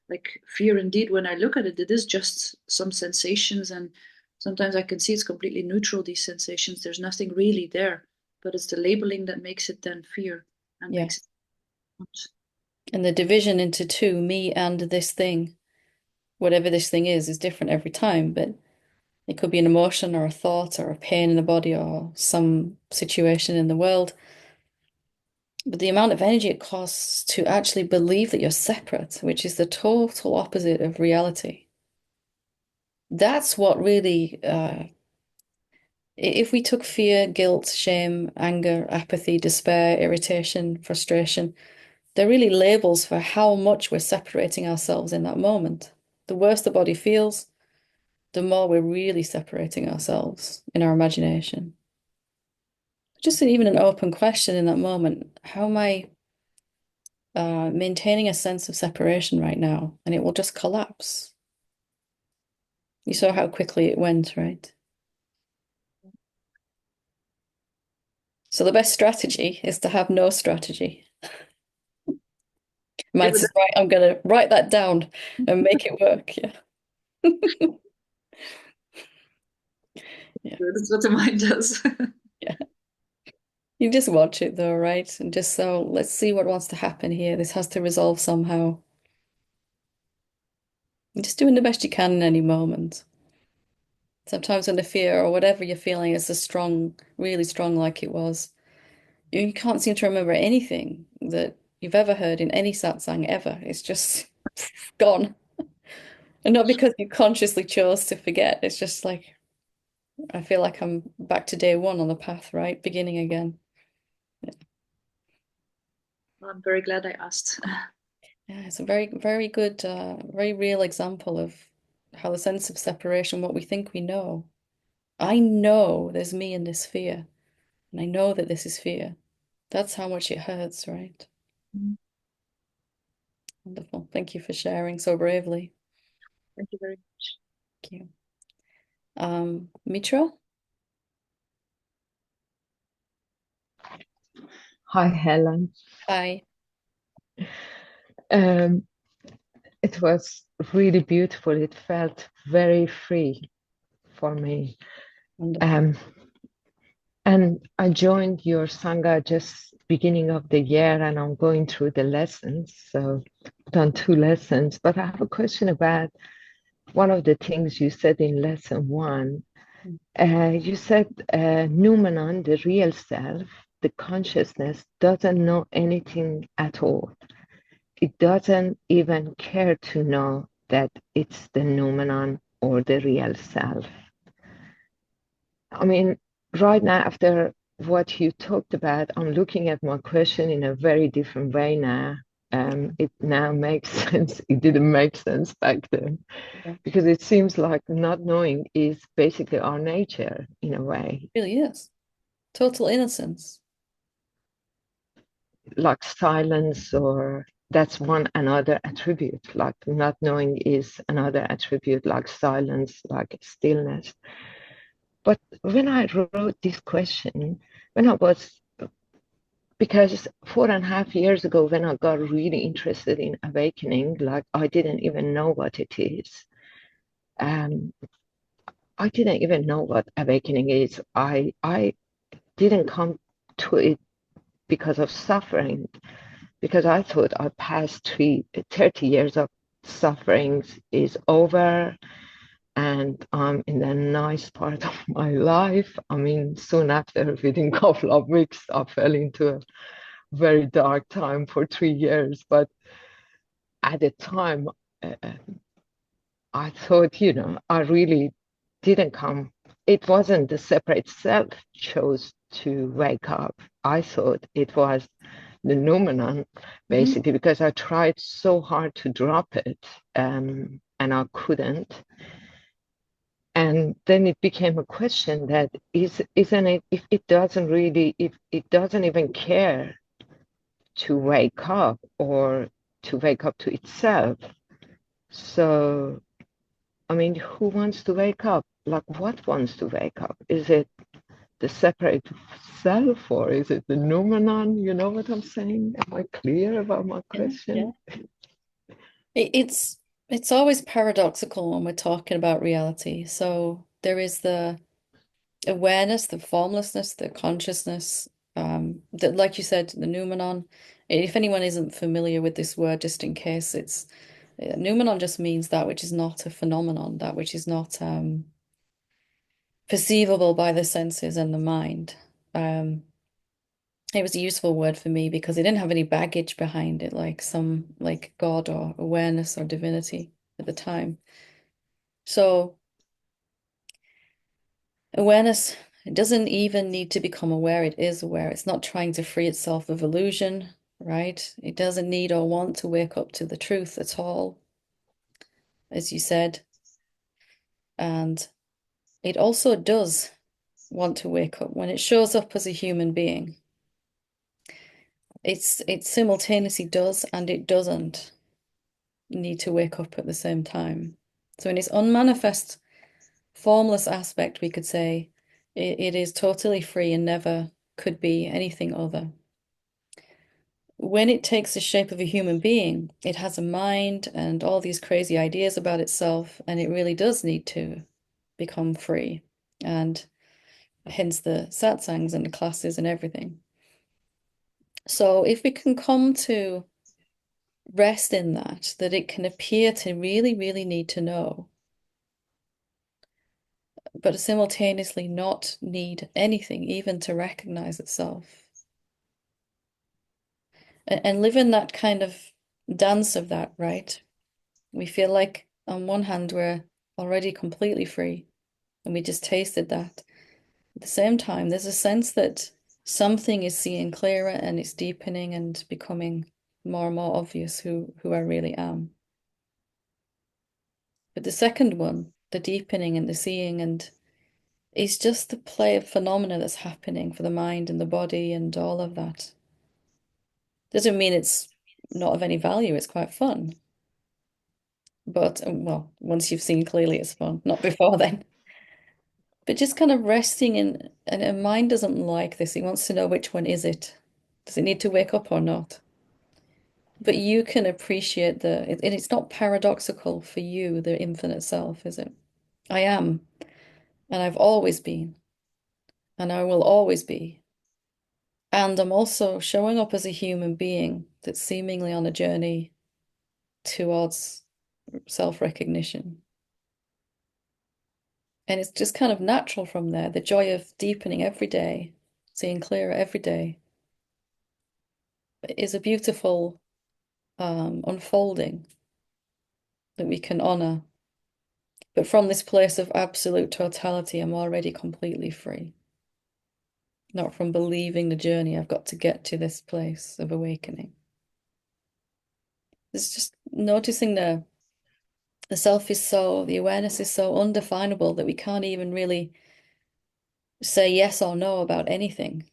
like fear indeed when I look at it, it is just some sensations and sometimes I can see it's completely neutral, these sensations. There's nothing really there, but it's the labeling that makes it then fear and Yeah. makes it not. And the division into two, me and this thing, whatever this thing is different every time, but it could be an emotion or a thought or a pain in the body or some situation in the world. But the amount of energy it costs to actually believe that you're separate, which is the total opposite of reality. That's what really, if we took fear, guilt, shame, anger, apathy, despair, irritation, frustration, they're really labels for how much we're separating ourselves in that moment. The worse the body feels, the more we're really separating ourselves in our imagination. Just even an open question in that moment. How am I maintaining a sense of separation right now? And it will just collapse. You saw how quickly it went, right? So the best strategy is to have no strategy. Yeah, Mine but says, right, I'm going to write that down and make it work. Yeah. Yeah. that's what the mind does. Yeah. You just watch it though, right? And just so let's see what wants to happen here. This has to resolve somehow. You're just doing the best you can in any moment. Sometimes when the fear or whatever you're feeling is as strong, really strong like it was, you can't seem to remember anything that you've ever heard in any satsang ever. It's just gone. And not because you consciously chose to forget. It's just like, I feel like I'm back to day one on the path, right? Beginning again. Well, I'm very glad I asked. Yeah, it's a very, very good, very real example of how the sense of separation, what we think we know. I know there's me in this fear, and I know that this is fear. That's how much it hurts, right? Wonderful. Thank you for sharing so bravely. Thank you very much. Thank you. Mitra? Hi, Helen. Hi. Um, it was really beautiful. It felt very free for me. Wonderful. Um, and I joined your Sangha just beginning of the year, and I'm going through the lessons. So I've done 2 lessons, but I have a question about one of the things you said in lesson 1. You said Numenon, the real self, the consciousness, doesn't know anything at all. It doesn't even care to know that it's the noumenon or the real self. I mean, right now, after what you talked about, I'm looking at my question in a very different way now. It now makes sense. It didn't make sense back then Yeah, because it seems like not knowing is basically our nature in a way, it really is. Total innocence. like silence, or that's one another attribute, like not knowing is another attribute, like silence, like stillness. But when I wrote this question, when I was, because 4.5 years ago, when I got really interested in awakening, like I didn't even know what it is. Um, I didn't even know what awakening is. I didn't come to it because of suffering, because I thought our past 30 years of sufferings is over and I'm in the nice part of my life. I mean, soon after, within a couple of weeks, I fell into a very dark time for 3 years. But at the time, uh, I thought, I really didn't come. It wasn't the separate self chose to wake up. I thought it was the noumenon, Hmm. basically, because I tried so hard to drop it, and I couldn't. And then it became a question that isn't it, if it doesn't really, if it doesn't even care to wake up or to wake up to itself. So, I mean, who wants to wake up? Like, what wants to wake up? Is it the separate self or is it the noumenon? You know what I'm saying? Am I clear about my Yeah, yeah. question? It's always paradoxical when we're talking about reality. So there is the awareness, the formlessness, the consciousness, that, like you said, the noumenon. If anyone isn't familiar with this word, just in case, it's noumenon just means that which is not a phenomenon, that which is not perceivable by the senses and the mind. Um, it was a useful word for me because it didn't have any baggage behind it, like some like God or awareness or divinity at the time. So awareness, it doesn't even need to become aware, it is aware. It's not trying to free itself of illusion, right? It doesn't need or want to wake up to the truth at all, as you said. And it also does want to wake up when it shows up as a human being. It simultaneously does and it doesn't need to wake up at the same time. So in its unmanifest, formless aspect, we could say it is totally free and never could be anything other. When it takes the shape of a human being, it has a mind and all these crazy ideas about itself, and it really does need to become free. And hence the satsangs and the classes and everything. So if we can come to rest in that, that it can appear to really, really need to know, but simultaneously not need anything, even to recognize itself. And live in that kind of dance of that, right? We feel like on one hand we're already completely free and we just tasted that. At the same time, there's a sense that something is seeing clearer and it's deepening and becoming more and more obvious who I really am. But the second one, the deepening and the seeing, and it's just the play of phenomena that's happening for the mind and the body and all of that. Doesn't mean it's not of any value, it's quite fun. But, well, once you've seen clearly, it's fun, not before then. But just kind of resting in, and mind doesn't like this. It wants to know which one is it. Does it need to wake up or not? But you can appreciate and it's not paradoxical for you, the infinite self, is it? I am, and I've always been, and I will always be. And I'm also showing up as a human being that's seemingly on a journey towards self-recognition. And it's just kind of natural from there, the joy of deepening every day, seeing clearer every day is a beautiful unfolding that we can honor. But from this place of absolute totality, I'm already completely free. Not from believing the journey I've got to get to this place of awakening. It's just noticing the self is the awareness is so undefinable that we can't even really say yes or no about anything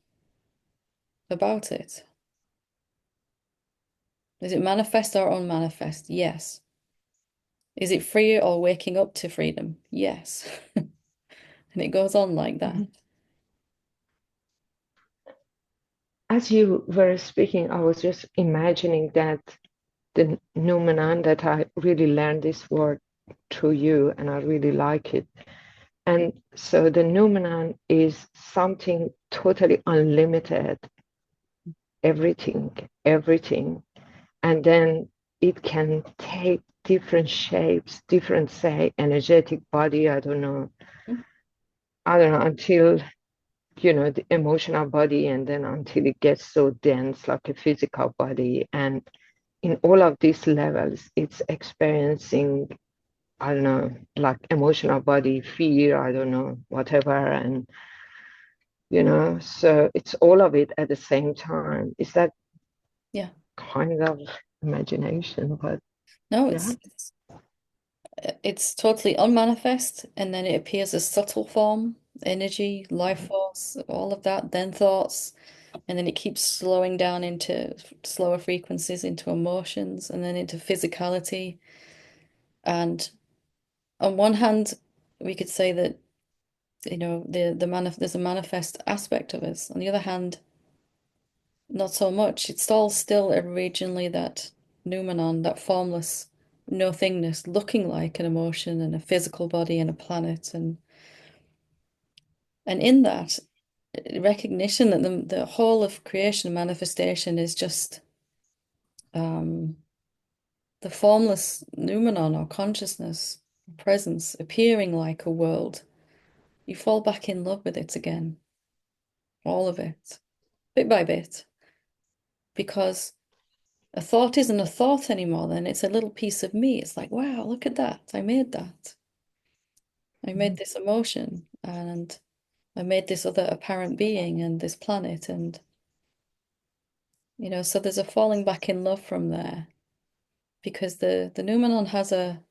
about it. Is it manifest or unmanifest? Yes. Is it free or waking up to freedom? Yes. And it goes on like that. As you were speaking, I was just imagining that the noumenon, that I really learned this word through you, and I really like it. And so the noumenon is something totally unlimited, everything, everything. And then it can take different shapes, different, say, energetic body, I don't know, until, the emotional body, and then until it gets so dense, like a physical body. And in all of these levels, it's experiencing, I don't know, like emotional body, fear, I don't know, whatever. And, so it's all of it at the same time. Is that Yeah. kind of imagination? But No, yeah. it's totally unmanifest, and then it appears as subtle form, energy, life force, all of that, then thoughts, and then it keeps slowing down into slower frequencies, into emotions, and then into physicality. And on one hand, we could say that, there's a manifest aspect of us. On the other hand, not so much. It's all still originally that noumenon, that formless nothingness, looking like an emotion and a physical body and a planet, and in that recognition that the whole of creation manifestation is just um, the formless noumenon or consciousness, presence appearing like a world. You fall back in love with it again, all of it, bit by bit, because a thought isn't a thought anymore, then it's a little piece of me. It's like, wow, look at that. I made that. I made this emotion, and I made this other apparent being and this planet. And, so there's a falling back in love from there, because the noumenon has a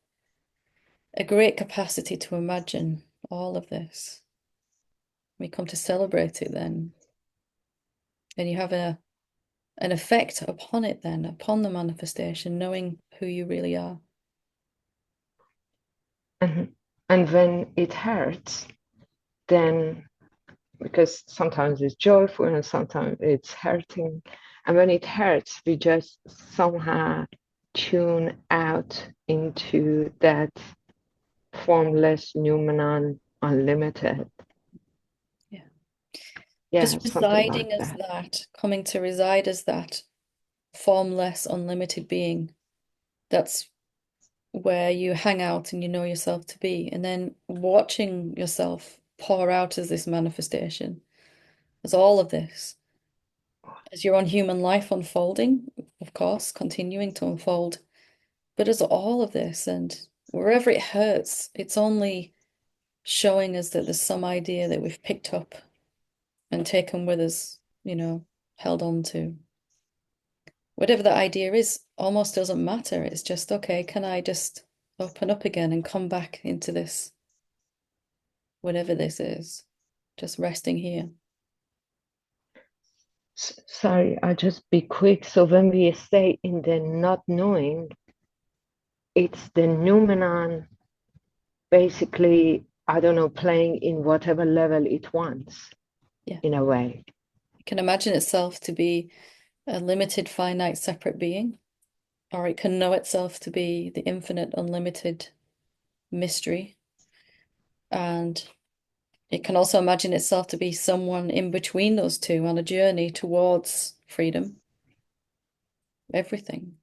great capacity to imagine all of this. We come to celebrate it then. And you have an effect upon it then, upon the manifestation, knowing who you really are. And when it hurts, then, because sometimes it's joyful and sometimes it's hurting, and when it hurts, we just somehow tune out into that formless noumenon, unlimited. Just Something like residing as that. coming to reside as that formless, unlimited being. That's where you hang out and you know yourself to be. And then watching yourself pour out as this manifestation, as all of this, as your own human life unfolding, of course, continuing to unfold, but as all of this. And wherever it hurts, it's only showing us that there's some idea that we've picked up and taken with us, held on to. Whatever the idea is almost doesn't matter. It's just, okay, can I just open up again and come back into this, whatever this is, just resting here. Sorry, I'll just be quick. So when we stay in the not knowing, it's the noumenon basically, I don't know, playing in whatever level it wants, Yeah. in a way. It can imagine itself to be a limited, finite, separate being, or it can know itself to be the infinite, unlimited mystery. And it can also imagine itself to be someone in between those two on a journey towards freedom, everything.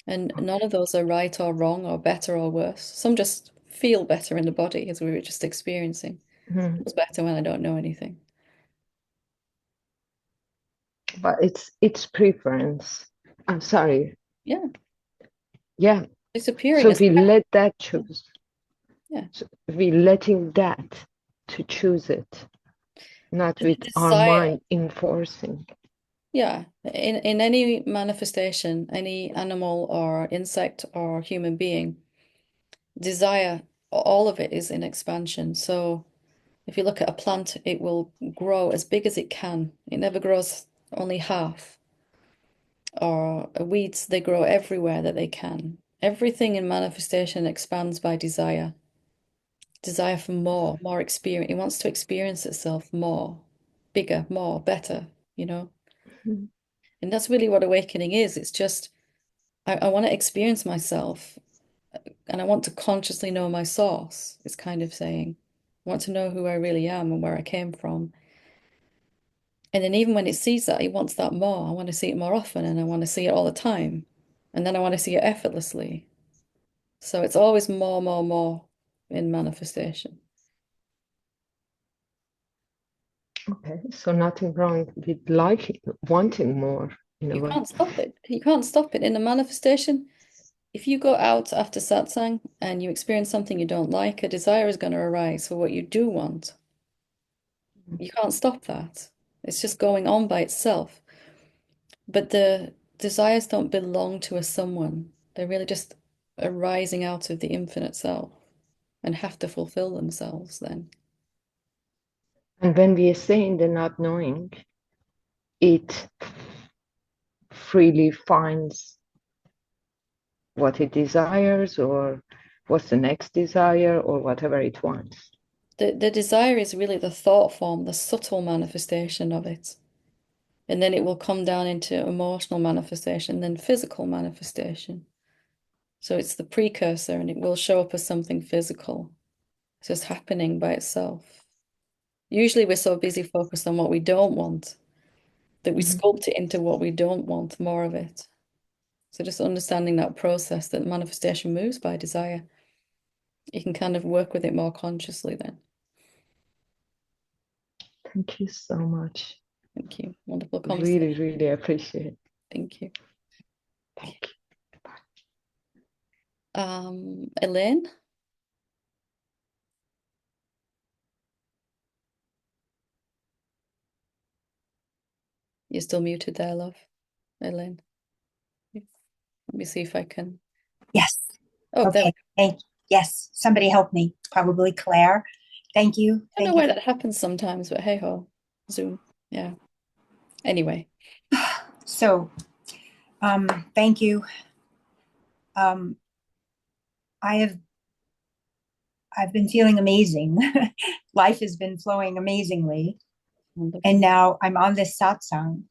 And none of those are right or wrong or better or worse. Some just feel better in the body, as we were just experiencing. Mm. Feels better when I don't know anything. But it's preference. I'm sorry. Yeah, Yeah. disappearing So is we let that choose. yeah. So we letting that to choose it, not The with our desire. mind enforcing. Yeah, in any manifestation, any animal or insect or human being, desire, all of it is in expansion. So if you look at a plant, it will grow as big as it can. It never grows only half. Or weeds, they grow everywhere that they can. Everything in manifestation expands by desire. Desire for more experience. It wants to experience itself more, bigger, more, better, you know? Mhm. And that's really what awakening is. It's just, I want to experience myself and I want to consciously know my source, it's kind of saying. I want to know who I really am and where I came from. And then even when it sees that, it wants that more. I want to see it more often and I want to see it all the time. And then I want to see it effortlessly. So it's always more, more, more in manifestation. Okay, so nothing wrong with liking, wanting more in a You way. can't stop it. You can't stop it. In the manifestation, if you go out after satsang and you experience something you don't like, a desire is going to arise for what you do want. You can't stop that. It's just going on by itself. But the desires don't belong to a someone. They're really just arising out of the infinite self and have to fulfill themselves then. And when we stay in the not knowing, it freely finds what it desires or what's the next desire or whatever it wants. The desire is really the thought form, the subtle manifestation of it. And then it will come down into emotional manifestation, then physical manifestation. So it's the precursor and it will show up as something physical. It's just happening by itself. Usually we're so busy focused on what we don't want that we Mhm. sculpt it into what we don't want, more of it. So just understanding that process, that manifestation moves by desire, you can kind of work with it more consciously then. Thank you so much. Thank you. Wonderful conversation. Really, really appreciate it. Thank you. Thank you. Elaine, you're still muted there, love. Elaine. Let me see if I can. Yes. Oh, there we Okay. go. Thank you. Yes. Somebody help me. Probably Claire. Thank you. I don't know Thank why you. that happens sometimes, but hey ho, Zoom. Yeah. Anyway, So, thank you. Um, I have I've been feeling amazing. Life has been flowing amazingly. wonderful. And now I'm on this satsang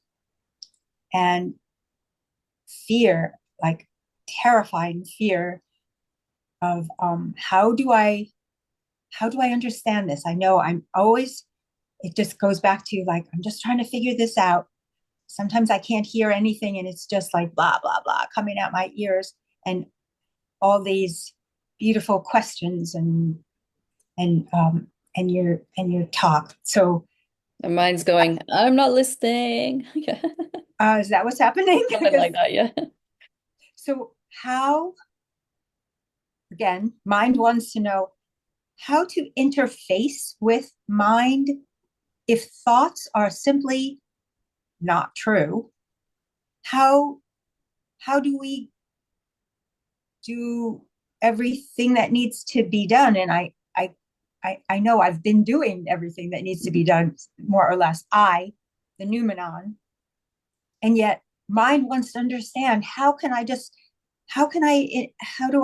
and fear, like terrifying fear of how do I understand this? I know I'm always, it just goes back to like, I'm just trying to figure this out. Sometimes I can't hear anything and it's just like blah, blah, blah coming out my ears and all these beautiful questions and your talk. So And mine's going, I'm not listening. Yeah. is that what's happening? Something like that, yeah. So how, again, mind wants to know how to interface with mind if thoughts are simply not true. How how do we do everything that needs to be done? And I know I've been doing everything that needs to be done, more or less. The noumenon, and yet mind wants to understand how do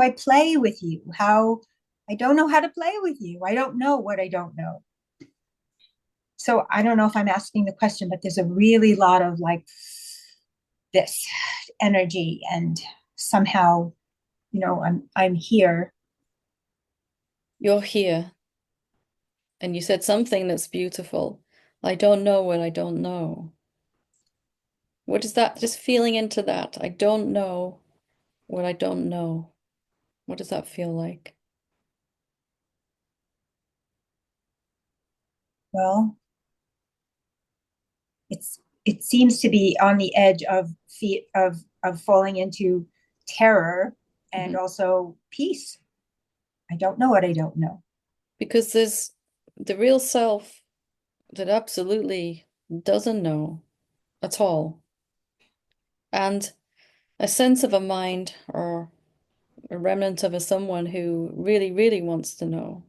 I play with you? How I don't know how to play with you. I don't know what I don't know. so I don't know if I'm asking the question, but there's a really lot of like this energy, and somehow, I'm here. You're here, and you said something that's beautiful. I don't know what I don't know. What is that? Just feeling into that. I don't know what I don't know. What does that feel like? Well, it seems to be on the edge of falling into terror and Mhm. also peace. I don't know what I don't know. Because there's the real self that absolutely doesn't know at all. And a sense of a mind or a remnant of a someone who really, really wants to know.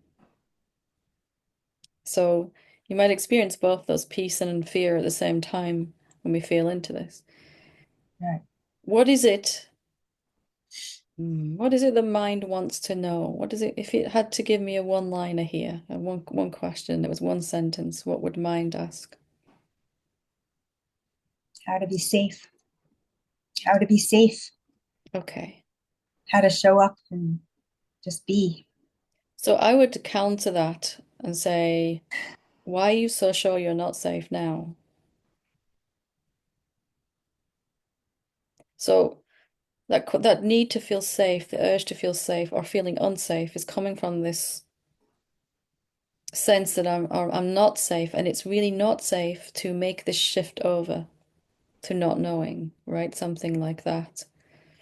So you might experience both those peace and fear at the same time when we feel into this. Right. What is it? What is it the mind wants to know? What is it? If it had to give me a one-liner here, a one question, it was one sentence, what would mind ask? How to be safe. How to be safe. Okay. How to show up and just be. So I would counter that and say, why are you so sure you're not safe now? So that need to feel safe, the urge to feel safe or feeling unsafe is coming from this sense that I'm not safe, and it's really not safe to make this shift over to not knowing, right? Something like that.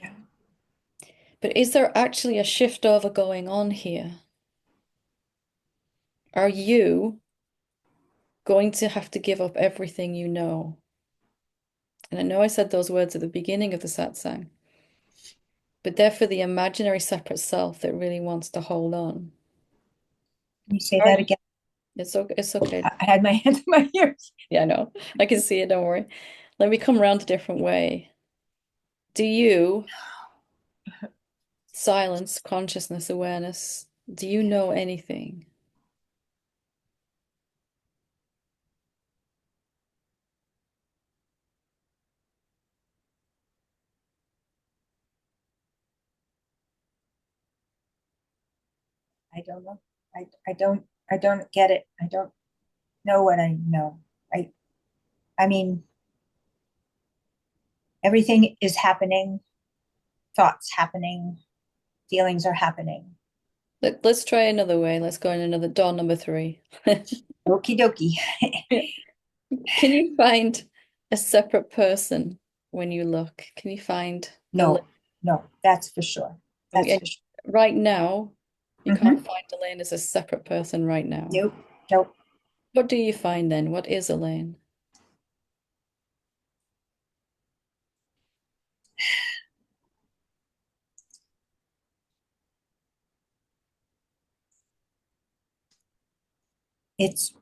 Yeah. But is there actually a shift over going on here? Are you going to have to give up everything you know? And I know I said those words at the beginning of the satsang, but they're for the imaginary separate self that really wants to hold on. Can you say Are that you? again? It's okay. It's okay. I had my hands in my ears. Yeah, I know. I can see it. Don't worry. Let me come around a different way. Do you silence, consciousness, awareness? Do you know anything? I don't know. I don't get it. I don't know what I know. I I mean, everything is happening, thoughts happening, feelings are happening. Let's try another way. Let's go in another door number 3. Okie dokie. Can you find a separate person when you look? Can you find a No, no, that's for sure. That's and for sure. right now? You can't Mm-hmm. find Elaine as a separate person right now. Nope, nope. What do you find then? What is Elaine? It's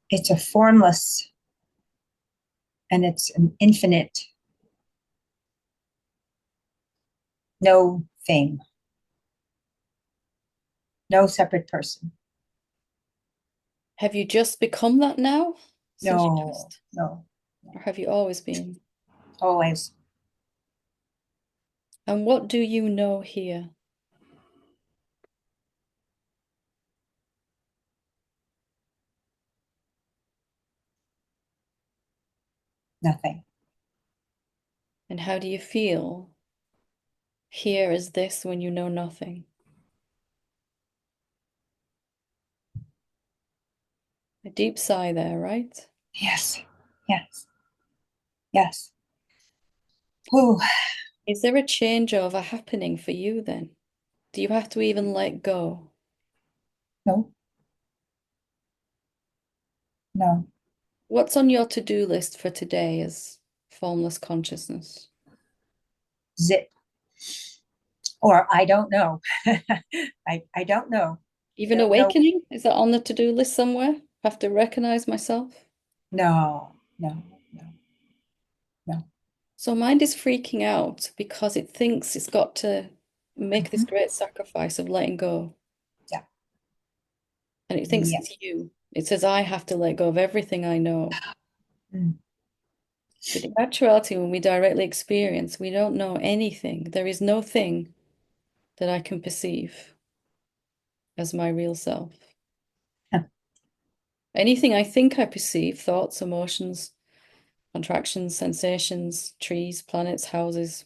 it's a formless, and it's an infinite no thing, no separate person. Have you just become that now? Since you No, just, no, or have you always been? always And what do you know here? nothing. And how do you feel here is this when you know nothing? A deep sigh there, right? Yes, yes, yes. Ooh, Is there a changeover happening for you then? Do you have to even let go? no, no. What's on your to-do list for today is formless consciousness? Zip. Or I don't know. I don't know. Even Don't know. awakening? Is that on the to-do list somewhere? Have to recognize myself? No, no, no, no. So mind is freaking out because it thinks it's got to make this Mhm. great sacrifice of letting go. Yeah, And it thinks yeah, it's you. It says I have to let go of everything I know. Mm. But in actuality, when we directly experience, we don't know anything. There is no thing that I can perceive as my real self. Anything I think I perceive, thoughts, emotions, contractions, sensations, trees, planets, houses,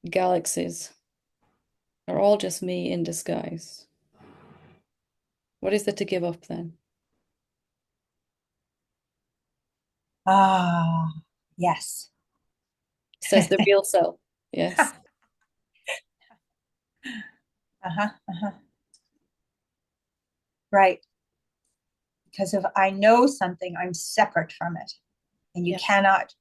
galaxies, are all just me in disguise. What is there to give up then? Ah, yes. Says the real self. Yes. Uh-huh, uh-huh. Right. Because if I know something, I'm separate from it. And you Yeah. cannot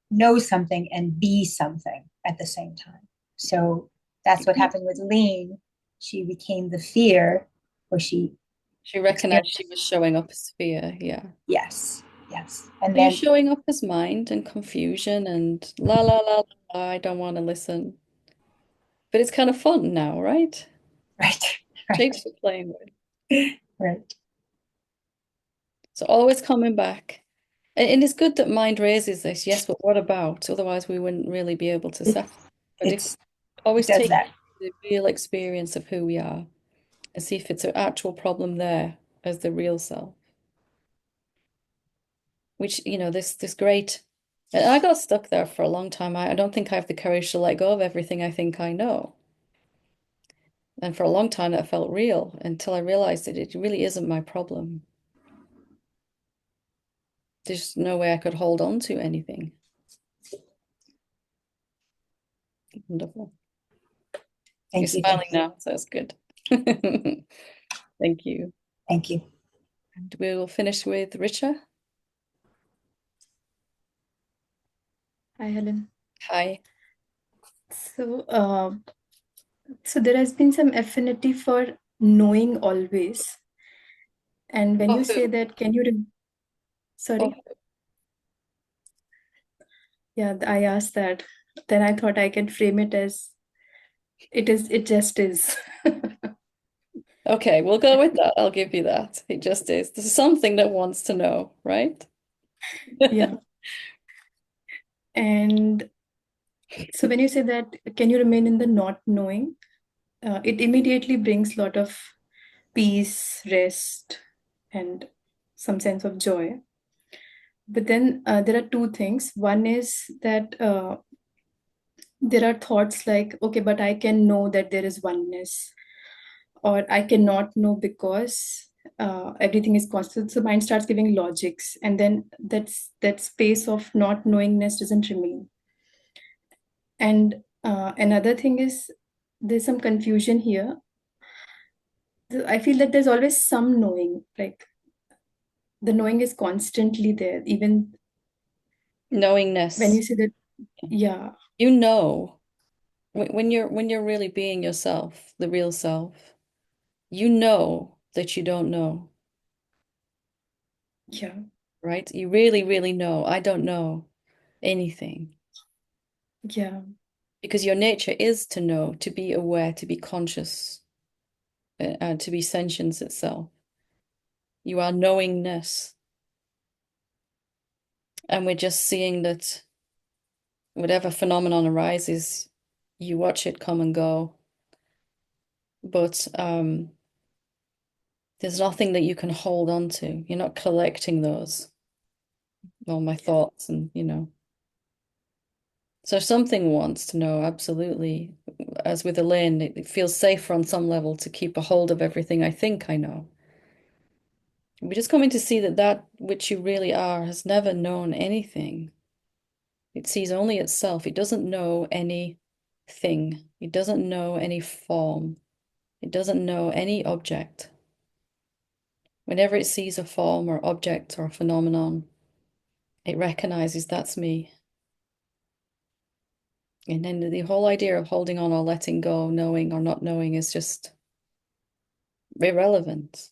know something and be something at the same time. So that's what happened with Lean. She became the fear, or she She recognized she experienced. was showing up as fear. Yeah. Yes, yes. And Are you then, showing up as mind and confusion and la la la la, I don't want to listen. But it's kind of fun now, right? right, right, Shapes we're playing with. right. So always coming back. And it's good that mind raises this, yes, but what about? Otherwise we wouldn't really be able to It, settle. But if it's it always does take that. the real experience of who we are and see if it's an actual problem there as the real self. Which, this great and I got stuck there for a long time. I don't think I have the courage to let go of everything I think I know. And for a long time that felt real until I realized that it really isn't my problem. There's no way I could hold on to anything. Wonderful. You're Thank you, smiling thank you, now, so that's good. Thank you. thank you. And we will finish with Richa. Hi, Helen. Hi. So, so there has been some affinity for knowing always. And when Oh, you who? say that, can you, Oh, sorry? Yeah, I asked that. Then I thought I can frame it as it just is. okay, we'll go with that. I'll give you that. It just is. There's something that wants to know, right? Yeah. And so when you say that, can you remain in the not knowing? It immediately brings a lot of peace, rest, and some sense of joy. But then there are two things. One is that there are thoughts like, okay, but I can know that there is oneness, or I cannot know because everything is constant. So mind starts giving logics, and then that space of not knowingness doesn't remain. And another thing is there's some confusion here. I feel that there's always some knowing, like the knowing is constantly there, even when Knowingness. you say that, yeah, You know, when you're really being yourself, the real self, you know that you don't know, yeah, right? You really, really know. I don't know anything yeah, because your nature is to know, to be aware, to be conscious, to be sentience itself. You are knowingness. And we're just seeing that whatever phenomenon arises, you watch it come and go. But there's nothing that you can hold on to. You're not collecting those, all my thoughts and. So if something wants to know, absolutely. As with Elaine, it feels safer on some level to keep a hold of everything I think I know. We're just coming to see that that which you really are has never known anything. It sees only itself. It doesn't know anything. It doesn't know any form. It doesn't know any object. Whenever it sees a form or object or phenomenon, it recognizes that's me. And then the whole idea of holding on or letting go, knowing or not knowing is just irrelevant.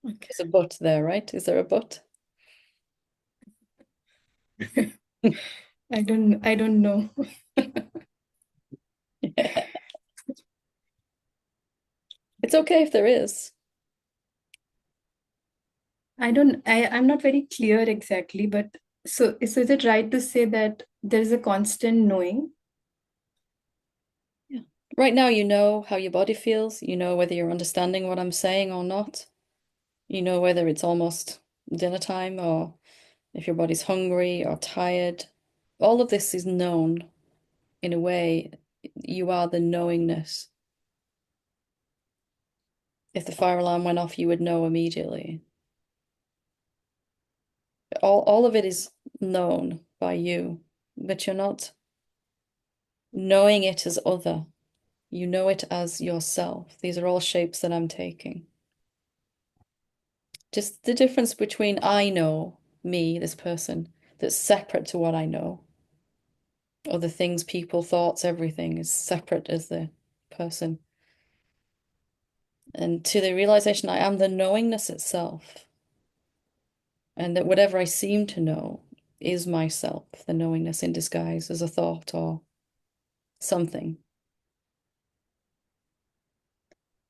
okay. There's a but there, right? Is there a but? I don't know. Yeah. It's okay if there is. I'm not very clear exactly, but so is it right to say that there is a constant knowing? Yeah. Right now, you know how your body feels. You know whether you're understanding what I'm saying or not. You know whether it's almost dinner time or if your body's hungry or tired. All of this is known in a way. You are the knowingness. If the fire alarm went off, you would know immediately. All of it is known by you, but you're not knowing it as other. You know it as yourself. These are all shapes that I'm taking. Just the difference between I know me, this person, that's separate to what I know. Other things, people, thoughts, everything is separate as the person. And to the realization I am the knowingness itself. And that whatever I seem to know is myself, the knowingness in disguise as a thought or something.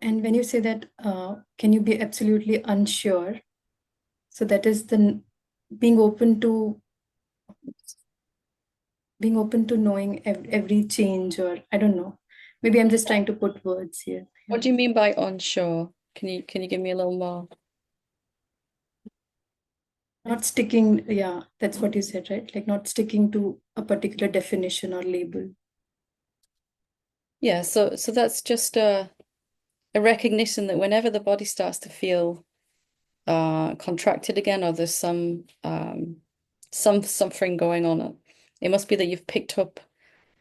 And when you say that, can you be absolutely unsure? So that is the being open to knowing every change, or I don't know. Maybe I'm just trying to put words here. What Yeah. do you mean by unsure? Can you give me a little more? Not sticking, yeah, that's what you said, right? Like not sticking to a particular definition or label. Yeah, so that's just a recognition that whenever the body starts to feel contracted again, or there's some suffering going on, it must be that you've picked up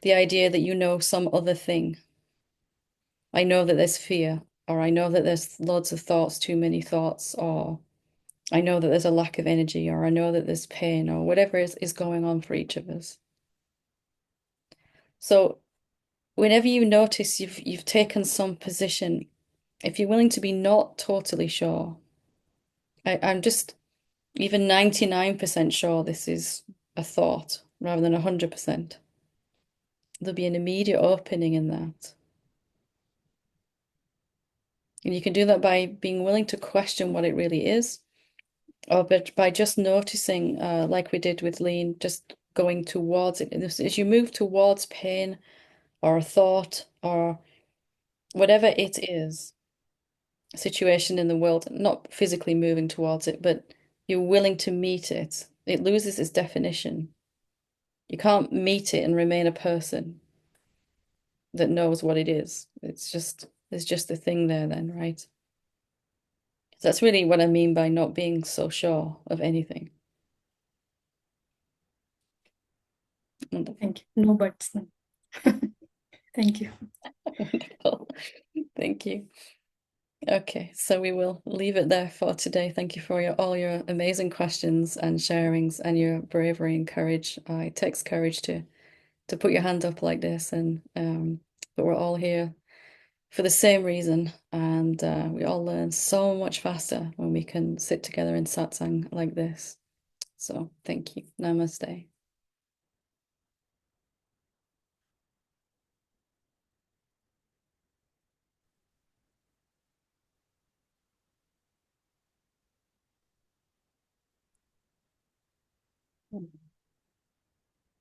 the idea that you know some other thing. I know that there's fear, or I know that there's loads of thoughts, too many thoughts, or I know that there's a lack of energy, or I know that there's pain, or whatever is going on for each of us. So whenever you notice you've taken some position, if you're willing to be not totally sure, I'm just even 99% sure this is a thought rather than 100%. There'll be an immediate opening in that. And you can do that by being willing to question what it really is, or by just noticing, like we did with lean, just going towards it. As you move towards pain or a thought or whatever it is, a situation in the world, not physically moving towards it, but you're willing to meet it, it loses its definition. You can't meet it and remain a person that knows what it is. There's just a thing there then, right? So that's really what I mean by not being so sure of anything. Wonderful. Thank you. No buts. No. Thank you. Wonderful. Thank you. Okay, so we will leave it there for today. Thank you for all your amazing questions and sharings and your bravery and courage. It takes courage to put your hand up like this, and but we're all here for the same reason, and we all learn so much faster when we can sit together in satsang like this. So thank you. Namaste.